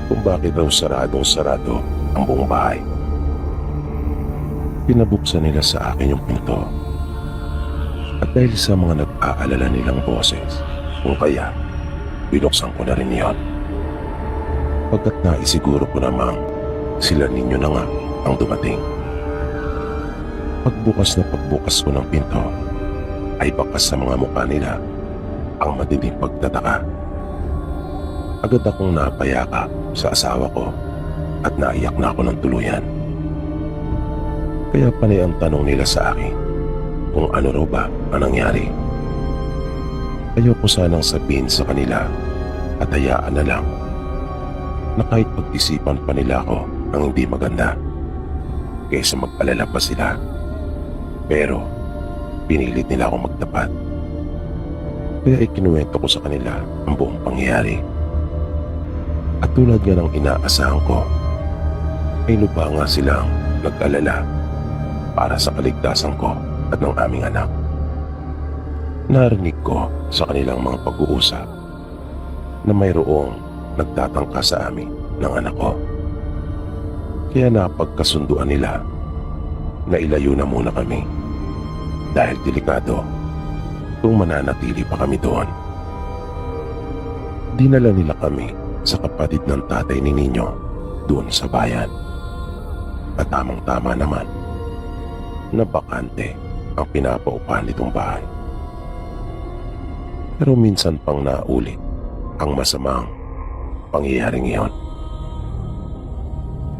kung bakit raw saradong-sarado ang buong bahay. Pinabuksan nila sa akin yung pinto. At dahil sa mga nag-aalala nilang boses, kung kaya, binuksan ko na rin yun. Pagkat naisiguro ko namang sila Ninyo na nga ang dumating. Pagbukas ko ng pinto, ay bakas sa mga mukha nila ang matinding pagtataka. Agad akong napayakap sa asawa ko at naiyak na ako ng tuluyan. Kaya panay ang tanong nila sa akin kung ano raw ba ang nangyari. Ayoko sanang sabihin sa kanila at hayaan na lang na kahit pag-isipan pa nila ako ng hindi maganda kaysa mag-alala pa sila. Pero pinilit nila akong magtapat. Kaya ikinuwento ko sa kanila ang buong pangyayari. At tulad nga ng inaasahan ko, ay lubha nga silang nag-alala para sa kaligtasan ko at ng aming anak. Narinig ko sa kanilang mga pag-uusap na mayroong nagtatangka sa amin ng anak ko. Kaya napagkasunduan nila na ilayo na muna kami dahil delikado kung mananatili pa kami doon. Dinala nila kami sa kapatid ng tatay ni Ninyo doon sa bayan. At tamang-tama naman na bakante ang pinapaupahan nitong bahay. Pero minsan pang naulit ang masamang pangyayaring iyon.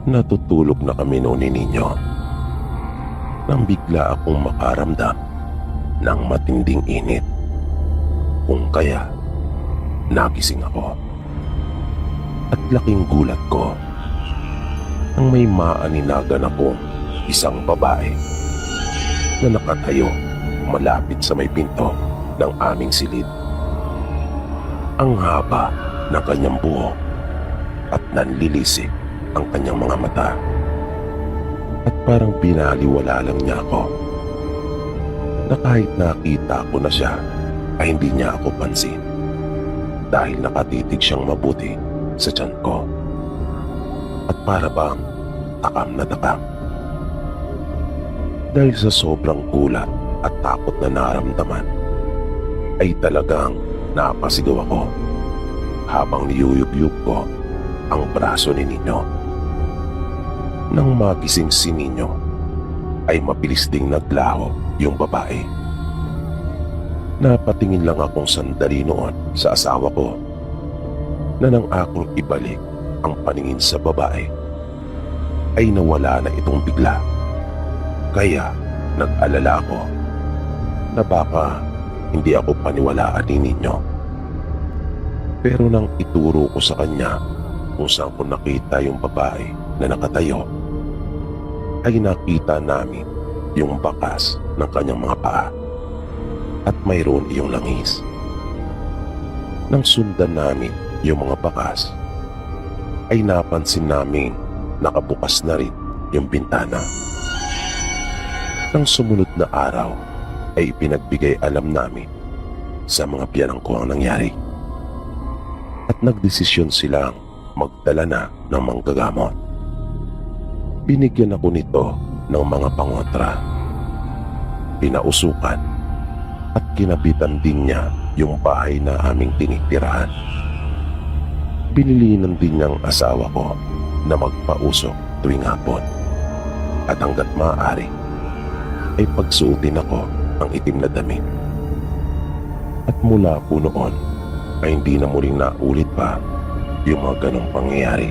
Natutulog na kami noon ni Ninyo nang bigla akong makaramdam ng matinding init. Kung kaya, nagising ako. At laking gulat ko nang may maaninagan akong isang babae na nakatayo malapit sa may pinto ng aming silid. Ang haba ng kanyang buhok at nanlilisik ang kanyang mga mata. At parang pinaliwala lang niya ako na kahit nakita ko na siya ay hindi niya ako pansin dahil nakatitig siyang mabuti sa tiyan ko. At para bang takam na takam. Dahil sa sobrang gulat at takot na naramdaman ay talagang napasigaw ako habang niyuyugyug ko ang braso ni Ninyo. Nang magising si Ninyo ay mabilis ding naglaho yung babae. Napatingin lang akong sandali noon sa asawa ko na nang aking ibalik ang paningin sa babae ay nawala na itong bigla. Kaya nag-alala ako na baka hindi ako paniwalaan ni Ninyo. Pero nang ituro ko sa kanya kung saan ko nakita yung babae na nakatayo, ay nakita namin yung bakas ng kanyang mga paa at mayroon iyong langis. Nang sundan namin yung mga bakas, ay napansin namin nakabukas na rin yung bintana. Nang sumunod na araw, ay ipinagbigay alam namin sa mga biyanang ko ang nangyari. At nagdesisyon silang magdala na ng manggagamot. Binigyan ako nito ng mga pangontra. Pinausukan at kinabitan din niya yung bahay na aming tinitirahan. Binilinan din niyang asawa ko na magpausok tuwing hapon. At hanggat maaari ay pagsuotin ako ang itim na damit. At mula po noon ay hindi na muling naulit pa yung mga ganong pangyayari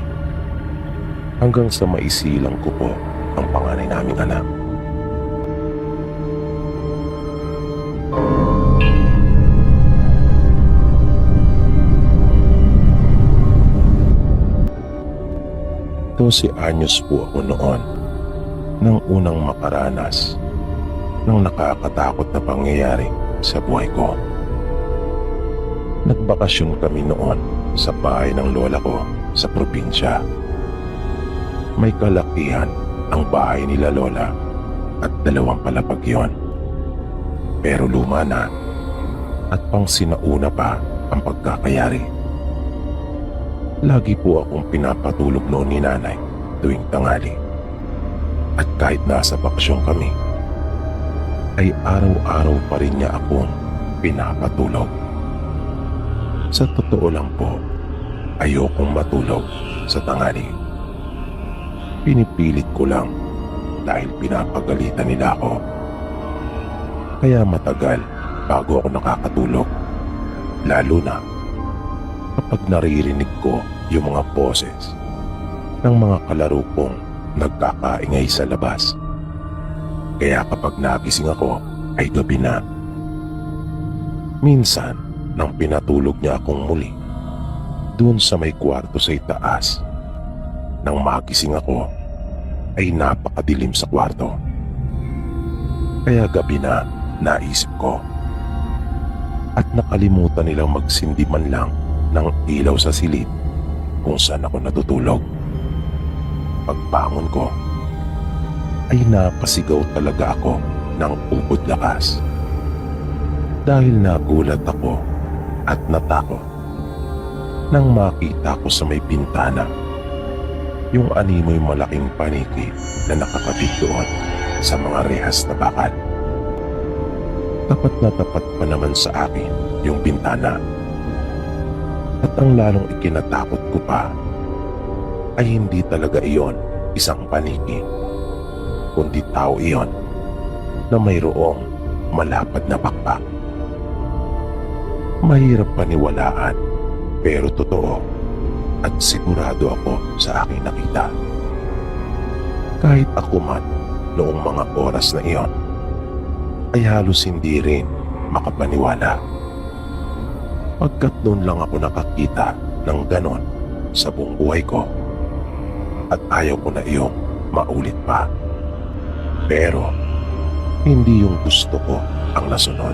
hanggang sa maisilang ko po ang panganay naming anak. Si anyos po ako noon nang unang makaranas ng nakakatakot na pangyayari sa buhay ko. Nagbakasyon kami noon sa bahay ng lola ko sa probinsya. May kalakihan ang bahay nila lola at 2 palapag yon. Pero luma na at pang sinauna pa ang pagkakayari. Lagi po akong pinapatulog noon ni nanay tuwing tanghali. At kahit nasa bakasyon kami, ay araw-araw pa rin niya akong pinapatulog. Sa totoo lang po, ayokong matulog sa tanghali. Pinipilit ko lang dahil pinapagalitan nila ako. Kaya matagal bago ako nakakatulog, lalo na kapag naririnig ko yung mga boses ng mga kalaro kong nagkakaingay sa labas. Kaya kapag nagising ako ay gabi na. Minsan, nang pinatulog niya akong muli, doon sa may kwarto sa itaas, nang magising ako, ay napakadilim sa kwarto. Kaya gabi na, naisip ko. At nakalimutan nilang magsindi man lang ng ilaw sa silid kung saan ako natutulog. Pagbangon ko, ay napasigaw talaga ako ng ubod lakas. Dahil nagulat ako at natakot nang makita ko sa may bintana yung animoy malaking paniki na nakakabit doon sa mga rehas na bakal. Tapat na tapat pa naman sa akin yung bintana. At ang lalong ikinatakot ko pa ay hindi talaga iyon isang paniki, kundi tao iyon na mayroong malapad na pakpak. Mahirap paniwalaan pero totoo at sigurado ako sa aking nakita. Kahit ako man noong mga oras na iyon ay halos hindi rin makapaniwala. Pagkat noon lang ako nakakita ng ganon sa buong buhay ko at ayaw ko na iyong maulit pa. Pero hindi yung gusto ko ang nasunod.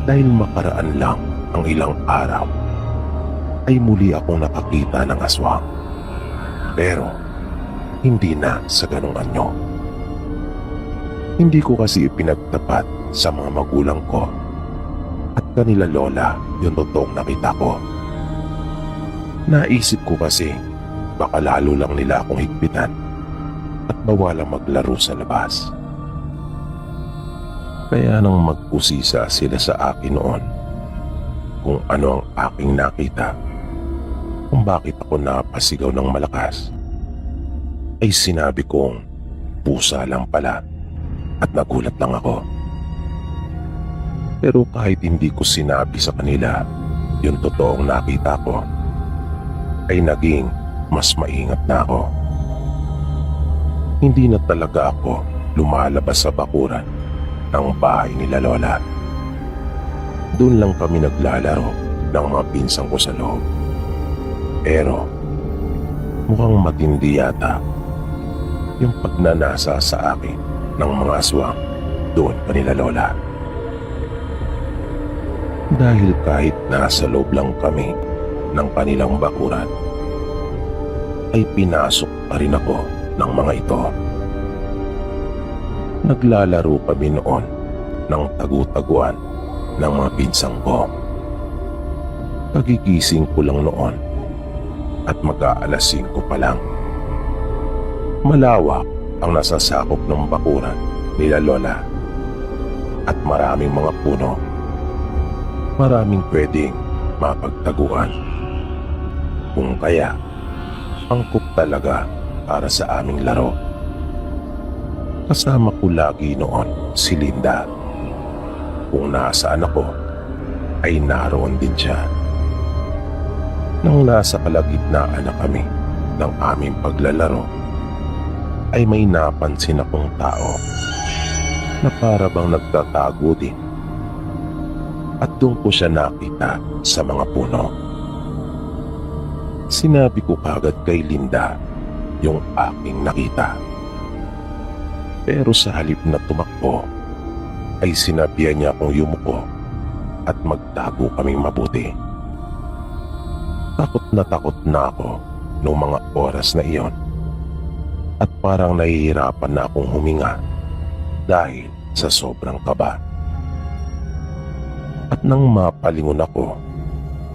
Dahil makaraan lang ang ilang araw ay muli akong nakakita ng aswang. Pero hindi na sa ganong anyo. Hindi ko kasi ipinagtapat sa mga magulang ko at kanila lola yung totoong nakita ko. Naisip ko kasi baka lalo lang nila akong higpitan at bawalang maglaro sa labas. Kaya nang magpusisa sila sa akin noon kung ano ang aking nakita, kung bakit ako napasigaw ng malakas, ay sinabi kong pusa lang pala at nagulat lang ako. Pero kahit hindi ko sinabi sa kanila yung totoong nakita ko, ay naging mas maingat na ako. Hindi na talaga ako lumalabas sa bakuran ng bahay nila lola. Doon lang kami naglalaro ng mga pinsang ko sa loob. Pero mukhang matindi yata yung pagnanasa sa akin ng mga aswang doon kanila lola. Dahil kahit nasa loob lang kami ng kanilang bakuran, ay pinasok pa rin ako ng mga ito. Naglalaro kami noon ng tagu-taguan ng mga pinsang ko. Kagigising ko lang noon at mag-aalas 5 pa lang. Malawak ang nasasakop ng bakuran nila lola at maraming mga puno. Maraming pwedeng mapagtaguan. Kung kaya, angkop talaga para sa aming laro. Kasama ko lagi noon si Linda. Kung nasaan ako, ay naroon din siya. Nang nasa kalagitnaan na kami ng aming paglalaro, ay may napansin akong tao na para bang nagtatago din. At doon ko siya nakita sa mga puno. Sinabi ko kagad kay Linda yung aking nakita. Pero sa halip na tumakbo, ay sinabihan niya akong yumuko at magtago kaming mabuti. Takot na ako noong mga oras na iyon at parang nahihirapan na akong huminga dahil sa sobrang kaba. At nang mapalingon ako,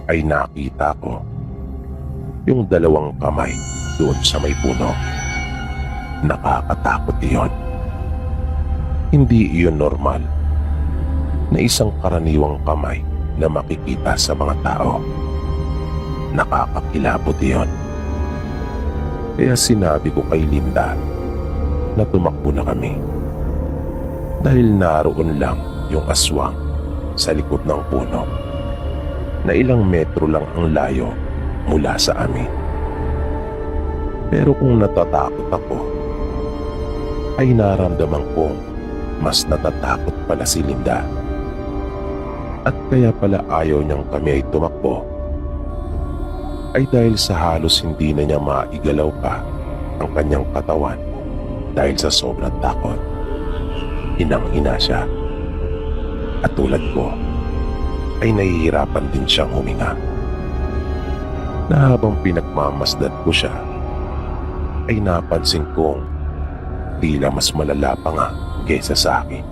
ay nakita ko yung 2 kamay doon sa may puno. Nakakatakot iyon. Hindi iyon normal na isang karaniwang kamay na makikita sa mga tao. Nakakakilabot iyon. Kaya sinabi ko kay Linda na tumakbo na kami. Dahil naroon lang yung aswang sa likod ng puno na ilang metro lang ang layo mula sa amin. Pero kung natatakot ako, ay naramdaman kong mas natatakot pala si Linda. At kaya pala ayaw niyang kami ay tumakbo ay dahil sa halos hindi na niya maigalaw pa ang kanyang katawan dahil sa sobrang takot. Inang-ina siya. At tulad ko, ay nahihirapan din siyang huminga. Na habang pinagmamasdan ko siya, ay napansin kong tila mas malala pa nga kaysa sa akin.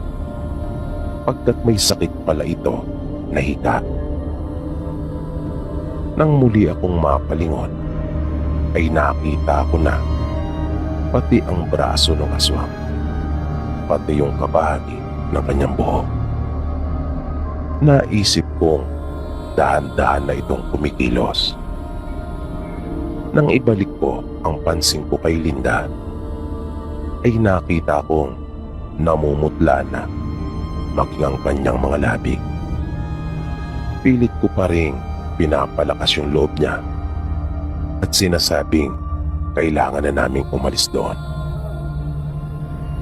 Pagkat may sakit pala ito na hika. Nang muli akong mapalingon, ay nakita ko na pati ang braso ng aswang, pati yung kabahagi ng kanyang buhok. Naisip kong dahan-dahan na itong kumikilos. Nang ibalik ko ang pansin ko kay Linda, ay nakita kong namumutla na maging ang kanyang mga labi. Pilit ko pa rin pinapalakas yung loob niya at sinasabing kailangan na naming umalis doon.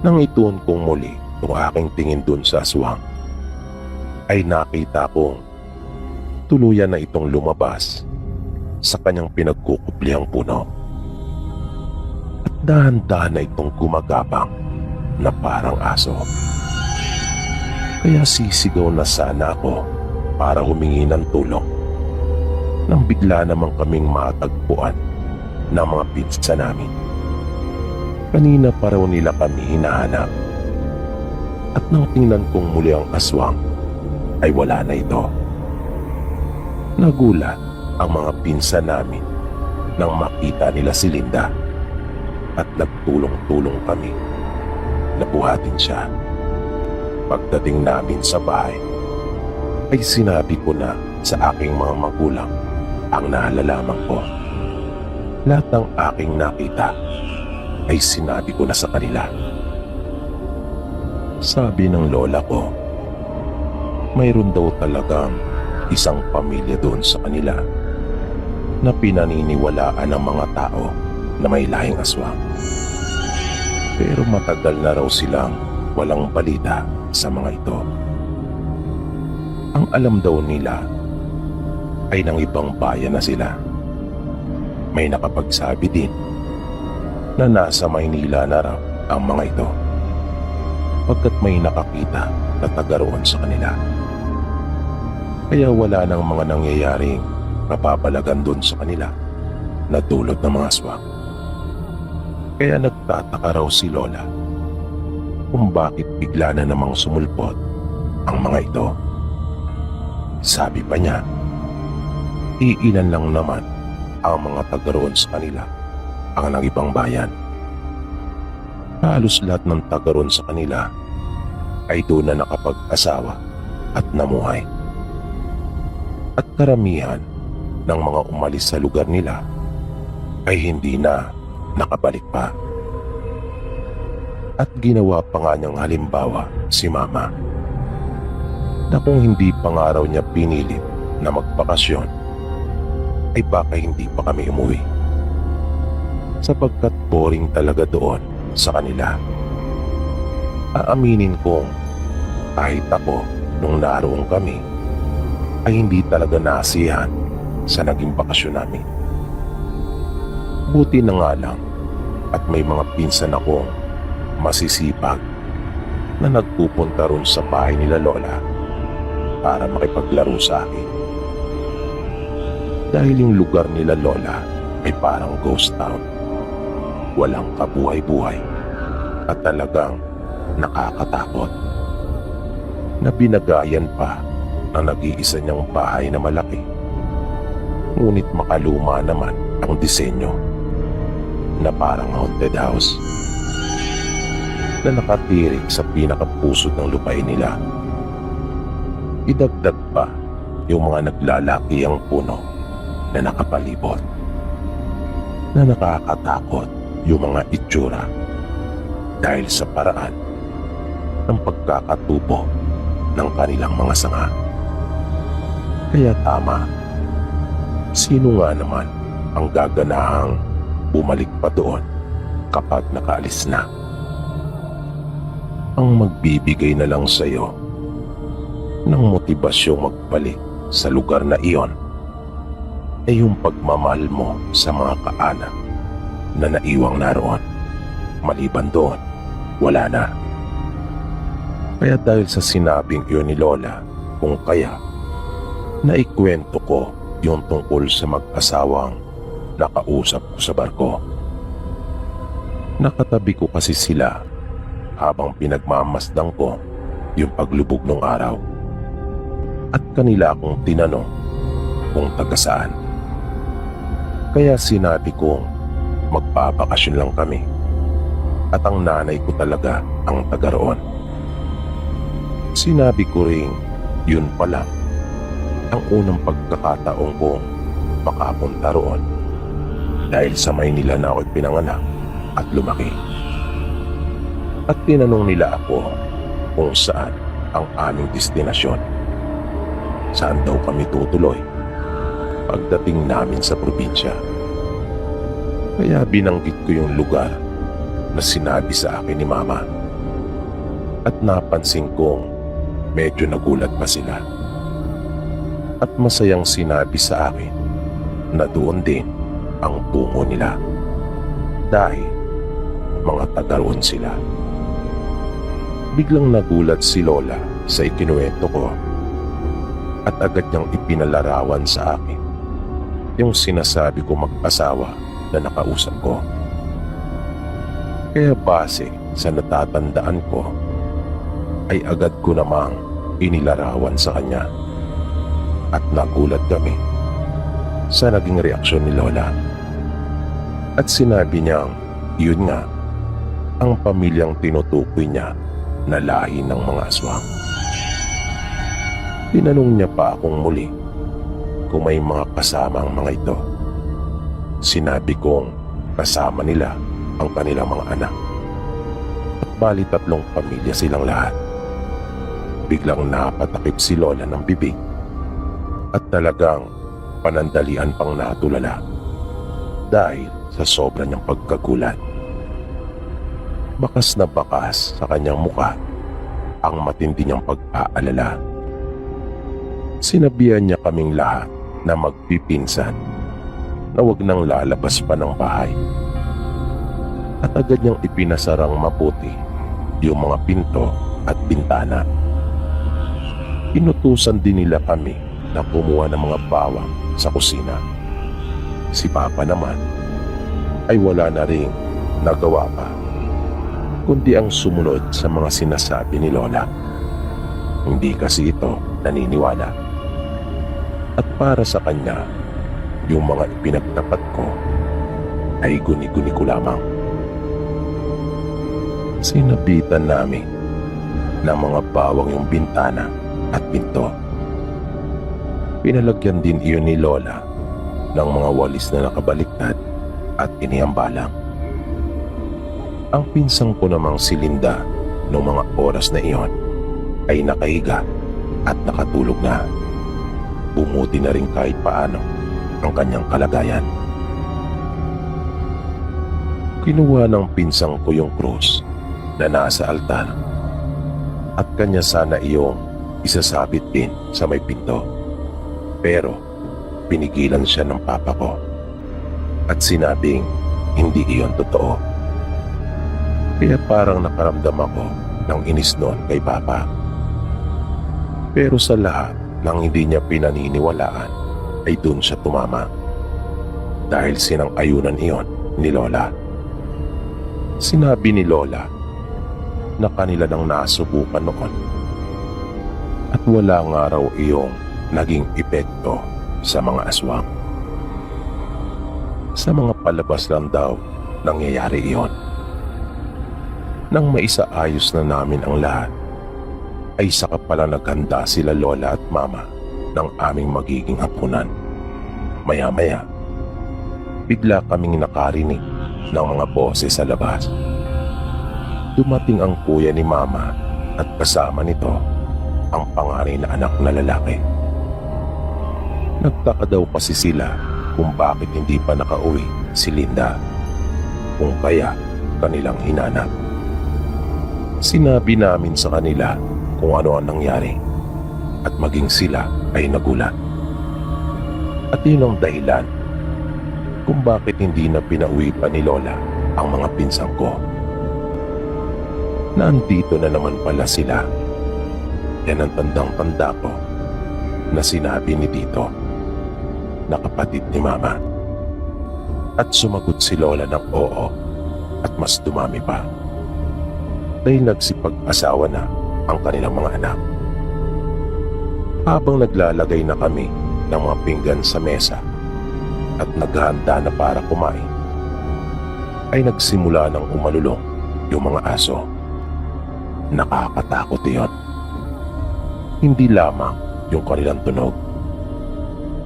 Nang ituon kong muli ang aking tingin doon sa aswang, ay nakita kong tuluyan na itong lumabas sa kanyang pinagkukublihang puno. At dahan-dahan na itong gumagapang na parang aso. Kaya sisigaw na sana ako para humingi ng tulong nang bigla naman kaming matagpuan ng mga pinsa namin. Kanina pa raw nila kami hinahanap. At nang tingnan kong muli ang aswang, ay wala na ito. Nagulat ang mga pinsa namin nang makita nila si Linda at nagtulong-tulong kami na buhatin siya. Pagdating namin sa bahay, ay sinabi ko na sa aking mga magulang ang naalalaman ko. Lahat ng aking nakita ay sinabi ko na sa kanila. Sabi ng lola ko, mayroon daw talagang isang pamilya doon sa kanila na pinaniniwalaan ng mga tao na may lahing aswang. Pero matagal na raw silang walang balita sa mga ito. Ang alam daw nila ay ng ibang bayan na sila. May nakapagsabi din na nasa Maynila na raw ang mga ito, pagkat may nakakita na taga roon sa kanila. Kaya wala nang mga nangyayaring napapalagan doon sa kanila na dulot ng mga aswang. Kaya nagtataka raw si Lola kung bakit bigla na namang sumulpot ang mga ito. Sabi pa niya, iilan lang naman ang mga taga roon sa kanila ang ng ibang bayan. Halos lahat ng taga roon sa kanila ay doon na nakapag-asawa at namuhay. At karamihan ng mga umalis sa lugar nila ay hindi na nakabalik pa. At ginawa pa nga niyang halimbawa si Mama na kung hindi pa nga raw niya pinilit na magbakasyon ay baka hindi pa kami umuwi, sapagkat boring talaga doon sa kanila. Aaminin kong kahit ako nung naroon kami ay hindi talaga nasiyahan sa naging bakasyon namin. Buti na nga lang at may mga pinsan akong masisipag na nagpupunta ron sa bahay nila Lola para makipaglaro sa akin. Dahil yung lugar nila Lola ay parang ghost town. Walang kabuhay-buhay at talagang nakakatakot. Na binagayan pa ng nag-iisa niyang bahay na malaki. Ngunit makaluma naman ang disenyo na parang haunted house na nakatirik sa pinakapusod ng lupain nila. Idagdag pa yung mga naglalaki ang puno na nakapalibot, na nakakatakot yung mga itsura dahil sa paraan ng pagkakatubo ng kanilang mga sanga. Kaya tama, sino nga naman ang gaganahang bumalik pa doon kapag nakaalis na? ang magbibigay na lang sa'yo ng motibasyong magbalik sa lugar na iyon ay yung pagmamahal mo sa mga kaanak na naiwang naroon. Maliban doon, wala na. Kaya dahil sa sinabing iyon ni Lola, kung kaya, naikwento ko yung tungkol sa mag-asawang nakausap ko sa barko. Nakatabi ko kasi sila habang pinagmamasdang ko yung paglubog ng araw. At kanila akong tinanong kung taga saan. Kaya sinabi kong magpapakasyon lang kami at ang nanay ko talaga ang taga roon. Sinabi ko ring yun pa lang ang unang pagkakataong kong makapunta roon dahil sa Maynila na ako'y pinanganak at lumaki. At tinanong nila ako kung saan ang aming destinasyon. Saan daw kami tutuloy pagdating namin sa probinsya. Kaya binanggit ko yung lugar na sinabi sa akin ni Mama. At napansin kong medyo nagulat pa sila. At masayang sinabi sa akin na doon din ang tungo nila. Dahil mga taga roon sila. Biglang nagulat si Lola sa ikinuwento ko at agad niyang ipinalarawan sa akin yung sinasabi ko mag-asawa na nakausap ko. Kaya base sa natatandaan ko ay agad ko namang inilarawan sa kanya at nagulat kami sa naging reaksyon ni Lola. At sinabi niyang yun nga ang pamilyang tinutukoy niya na lahi ng mga aswang. Tinanong niya pa akong muli kung may mga kasama ang mga ito. Sinabi kong kasama nila ang kanilang mga anak. At bali 3 pamilya silang lahat. Biglang napatakip si Lola ng bibig at talagang panandalian pang natulala dahil sa sobra niyang pagkagulat. Bakas na bakas sa kanyang muka ang matindi niyang pag-aalala. Sinabihan niya kaming lahat na magpipinsan na wag nang lalabas pa ng bahay. At agad niyang ipinasarang mabuti yung mga pinto at bintana. Inutusan din nila kami na kumuha ng mga bawang sa kusina. Si Papa naman ay wala na ring nagawa pa kundi ang sumunod sa mga sinasabi ni Lola. Hindi kasi ito naniniwala. At para sa kanya, yung mga ipinagtapat ko ay guni-guni ko lamang. Sinabitan namin ng mga bawang yung bintana at pinto. Pinalagyan din iyon ni Lola ng mga walis na nakabaliktad at inihambalang. Ang pinsang ko namang si Linda noong mga oras na iyon ay nakahiga at nakatulog na. Bumuti na rin kahit paano ang kanyang kalagayan. Kinuha ng pinsang ko yung krus na nasa altar at kanya sana iyong isasabit din sa may pinto. Pero pinigilan siya ng papa ko at sinabing hindi iyon totoo. Kaya parang nakaramdam ako ng inis noon kay Papa. Pero sa lahat ng hindi niya pinaniniwalaan ay doon siya tumama dahil sinang-ayunan iyon ni Lola. Sinabi ni Lola na kanila nang nasubukan noon at wala nga raw iyong naging epekto sa mga aswang. Sa mga palabas lang daw nangyayari iyon. Nang maisaayos na namin ang lahat, ay saka pala naghanda sila Lola at Mama ng aming magiging hapunan. Maya-maya, bigla kaming nakarinig ng mga boses sa labas. Dumating ang kuya ni Mama at kasama nito ang panganay na anak na lalaki. Nagtaka daw kasi sila kung bakit hindi pa nakauwi si Linda, kung kaya kanilang hinanap. Sinabi namin sa kanila kung ano ang nangyari at maging sila ay nagulat. At yun ang dahilan kung bakit hindi na pinauwi pa ni Lola ang mga pinsang ko. Nandito na naman pala sila. Yan ang tandang-tanda ko na sinabi ni Tito na kapatid ni Mama. At sumagot si Lola ng oo at mas dumami pa. Dahil nagsipag-asawa na ang kanilang mga anak. Habang naglalagay na kami ng mga pinggan sa mesa at naghahanda na para kumain, ay nagsimula ng umalulong yung mga aso. Nakakatakot iyon. Hindi lamang yung kanilang tunog,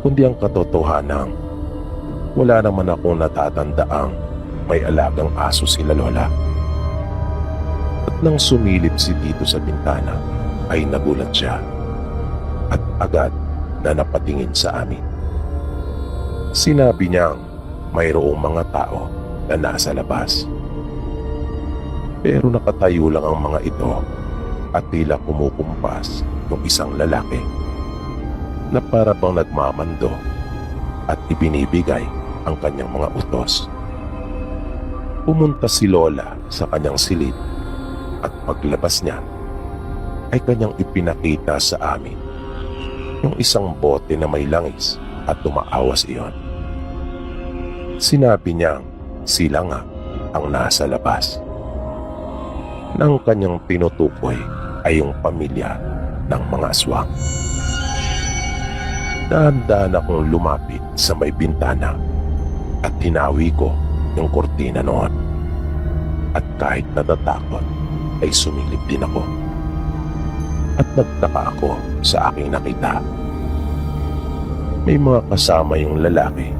kundi ang katotohanang wala naman akong natatandaang may alagang aso sila Lola. At nang sumilip si Tito sa bintana, ay nagulat siya at agad na napatingin sa amin. Sinabi niyang mayroong mga tao na nasa labas. Pero nakatayo lang ang mga ito at tila kumukumpas ng isang lalaki na para bang nagmamando at ibinibigay ang kanyang mga utos. Pumunta si Lola sa kanyang silid at paglabas niya ay kanyang ipinakita sa amin yung isang bote na may langis at tumaawas iyon. Sinabi niyang sila nga ang nasa labas. Nang kanyang tinutukoy ay yung pamilya ng mga aswang. Dahan-dahan akong lumapit sa may bintana at hinawi ko yung kortina noon. At kahit natatakot ay sumilip din ako. At nagtaka ako sa aking nakita. May mga kasama yung lalaki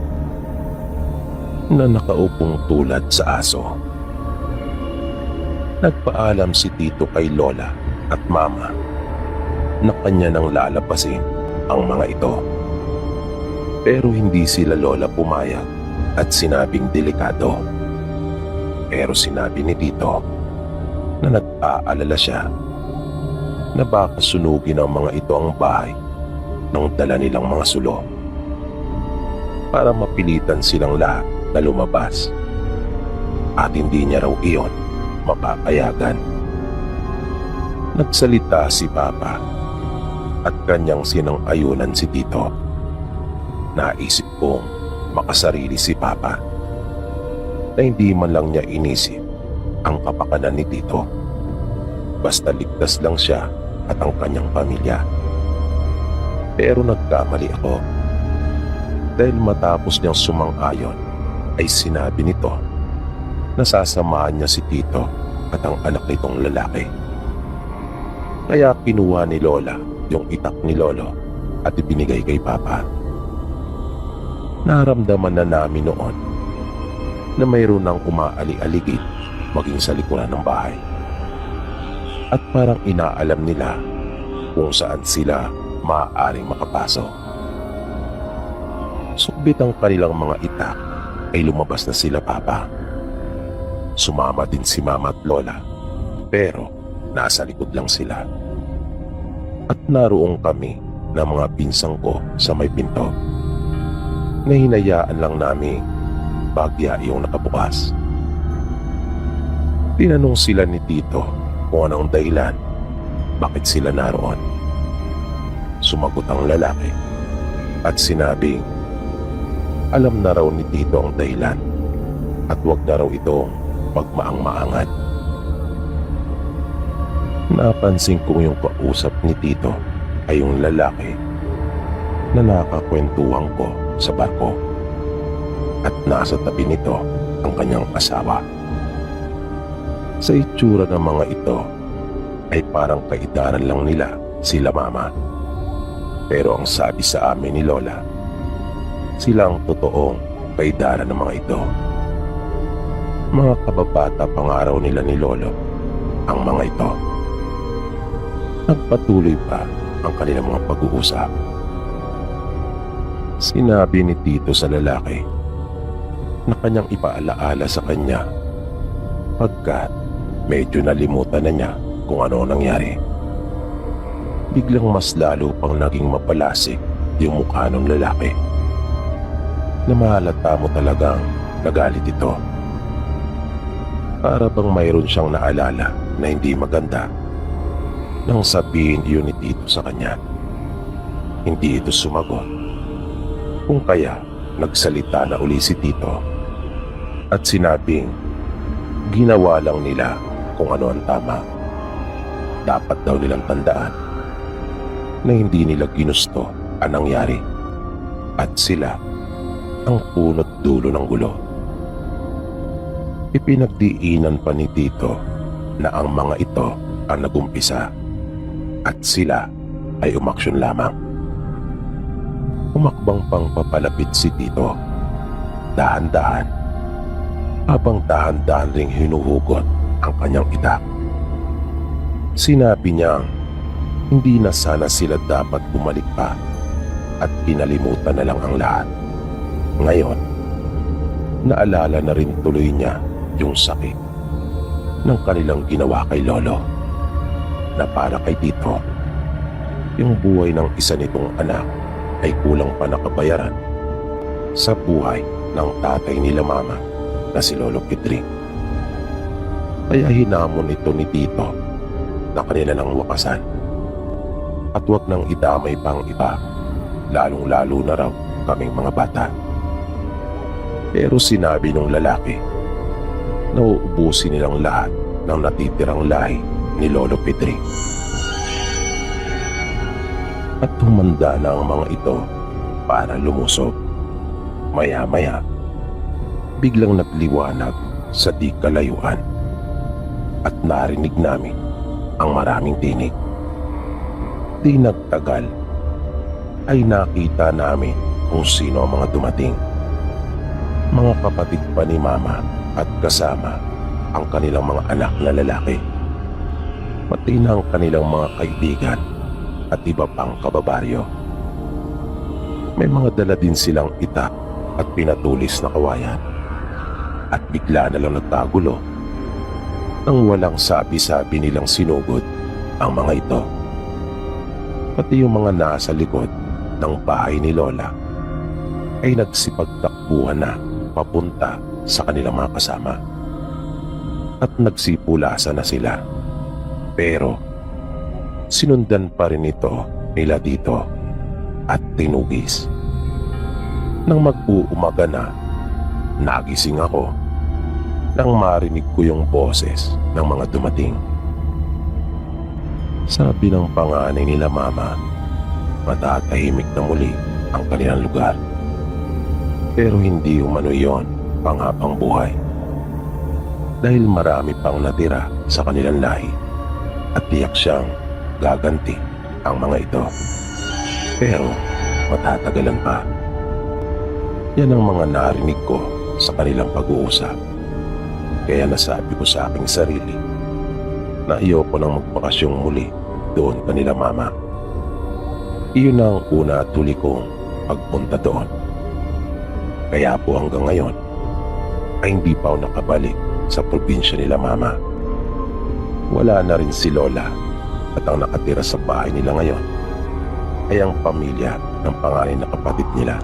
na nakaupong tulad sa aso. Nagpaalam si Tito kay Lola at Mama na kanya nang lalabasin ang mga ito. Pero hindi sila Lola pumayag at sinabing delikado. Pero sinabi ni Tito na nag-aalala siya na baka sunugin ng mga ito ang bahay nang dala nilang mga sulo para mapilitan silang lahat na lumabas at hindi niya raw iyon mapapayagan. Nagsalita si Papa at kanyang sinang-ayunan si Tito. Naisip kong makasarili si Papa na hindi man lang niya inisip ang kapakanan ni Tito. Basta ligtas lang siya at ang kanyang pamilya. Pero nagkamali ako dahil matapos niyang sumang-ayon ay sinabi nito na sasamahan niya si Tito at ang anak nitong lalaki. Kaya kinuha ni Lola yung itak ni Lolo at ibinigay kay Papa. Naramdaman na namin noon na mayroon ng umaali-aligid maging sa likuran ng bahay. At parang inaalam nila kung saan sila maaaring makapasok. Sukbit ang kanilang mga itak ay lumabas na sila Papa. Sumama din si Mama at Lola, pero nasa likod lang sila. At naroon kami ng mga pinsang ko sa may pinto na hinayaan lang namin bagya yung nakabukas. Tinanong sila ni Tito kung anong dahilan bakit sila naroon. Sumagot ang lalaki at sinabing alam na raw ni Tito ang dahilan at wag na raw itong pagmaang-maangan. Napansin kong yung kausap ni Tito ay yung lalaki na nakakwentuhan ko sa barko at nasa tabi nito ang kanyang asawa. Sa itsura ng mga ito ay parang kaitaran lang nila sila Mama. Pero ang sabi sa amin ni Lola, sila ang totoong kaidaran ng mga ito. Mga kababata pangaraw nila ni Lolo ang mga ito. Nagpatuloy pa ang kanilang mga pag-uusap. Sinabi ni Tito sa lalaki na kanyang ipaalaala sa kanya pagkat medyo nalimutan na niya kung ano ang nangyari. Biglang mas lalo pang naging mapalasik yung mukha ng lalaki. Na mahalata mo talagang nagalit ito. Para bang mayroon siyang naalala na hindi maganda nang sabihin iyon ni Tito sa kanya. Hindi ito sumagot. Kung kaya, nagsalita na uli si Tito at sinabing ginawa lang nila kung ano ang tama. Dapat daw nilang tandaan na hindi nila ginusto ang nangyari at sila ang punot dulo ng gulo. Ipinagdiinan pa ni Tito na ang mga ito ang nagumpisa at sila ay umaksyon lamang. Umakbang pang papalapit si Tito, dahan-dahan, habang dahan-dahan ring hinuhugot ang kanyang itak. Sinabi niyang hindi na sana sila dapat bumalik pa at pinalimutan na lang ang lahat. Ngayon, naalala na rin tuloy niya yung sakit ng kanilang ginawa kay Lolo, na para kay Tito, yung buhay ng isa nitong anak ay kulang pa nakabayaran sa buhay ng tatay nila mama na si Lolo Pedring. Kaya hinamon ito ni Tito na kanila nang wakasan at wag nang idamay pang iba, lalong-lalo na raw kaming mga bata. Pero sinabi ng lalaki na uubusin nilang lahat ng natitirang lahi ni Lolo Pedring. At humanda na ang mga ito para lumusob. Maya-maya, biglang nagliwanag sa di kalayuan at narinig namin ang maraming tinig. Di nagtagal ay nakita namin kung sino ang mga dumating. Mga kapatid pa ni Mama at kasama ang kanilang mga anak na lalaki, pati na ang kanilang mga kaibigan at iba pang kababaryo. May mga dala din silang itak at pinatulis na kawayan at bigla na lang nagkagulo nang walang sabi-sabi nilang sinugod ang mga ito. Pati yung mga nasa likod ng bahay ni Lola ay nagsipagtakbuhan na papunta sa kanilang mga kasama at nagsipulasan na sila. Pero sinundan pa rin ito nila dito at tinugis. Nang mag-uumaga na, nagising ako nang marinig ko yung boses ng mga dumating. Sabi ng panganay nila Mama, matatahimik na muli ang kanilang lugar. Pero hindi umano yon panghabang buhay, dahil marami pang natira sa kanilang lahi at tiyak siyang gaganti ang mga ito. Pero matatagalan pa. Yan ang mga narinig ko sa kanilang pag-uusap. Kaya nasabi ko sa aking sarili na ayoko nang magbakasyong muli doon kanila Mama. Iyon ang una at huli kong pagpunta doon. Kaya po hanggang ngayon ay hindi pa ako nakabalik sa probinsya nila Mama. Wala na rin si Lola at ang nakatira sa bahay nila ngayon ay ang pamilya ng panganay na kapatid nila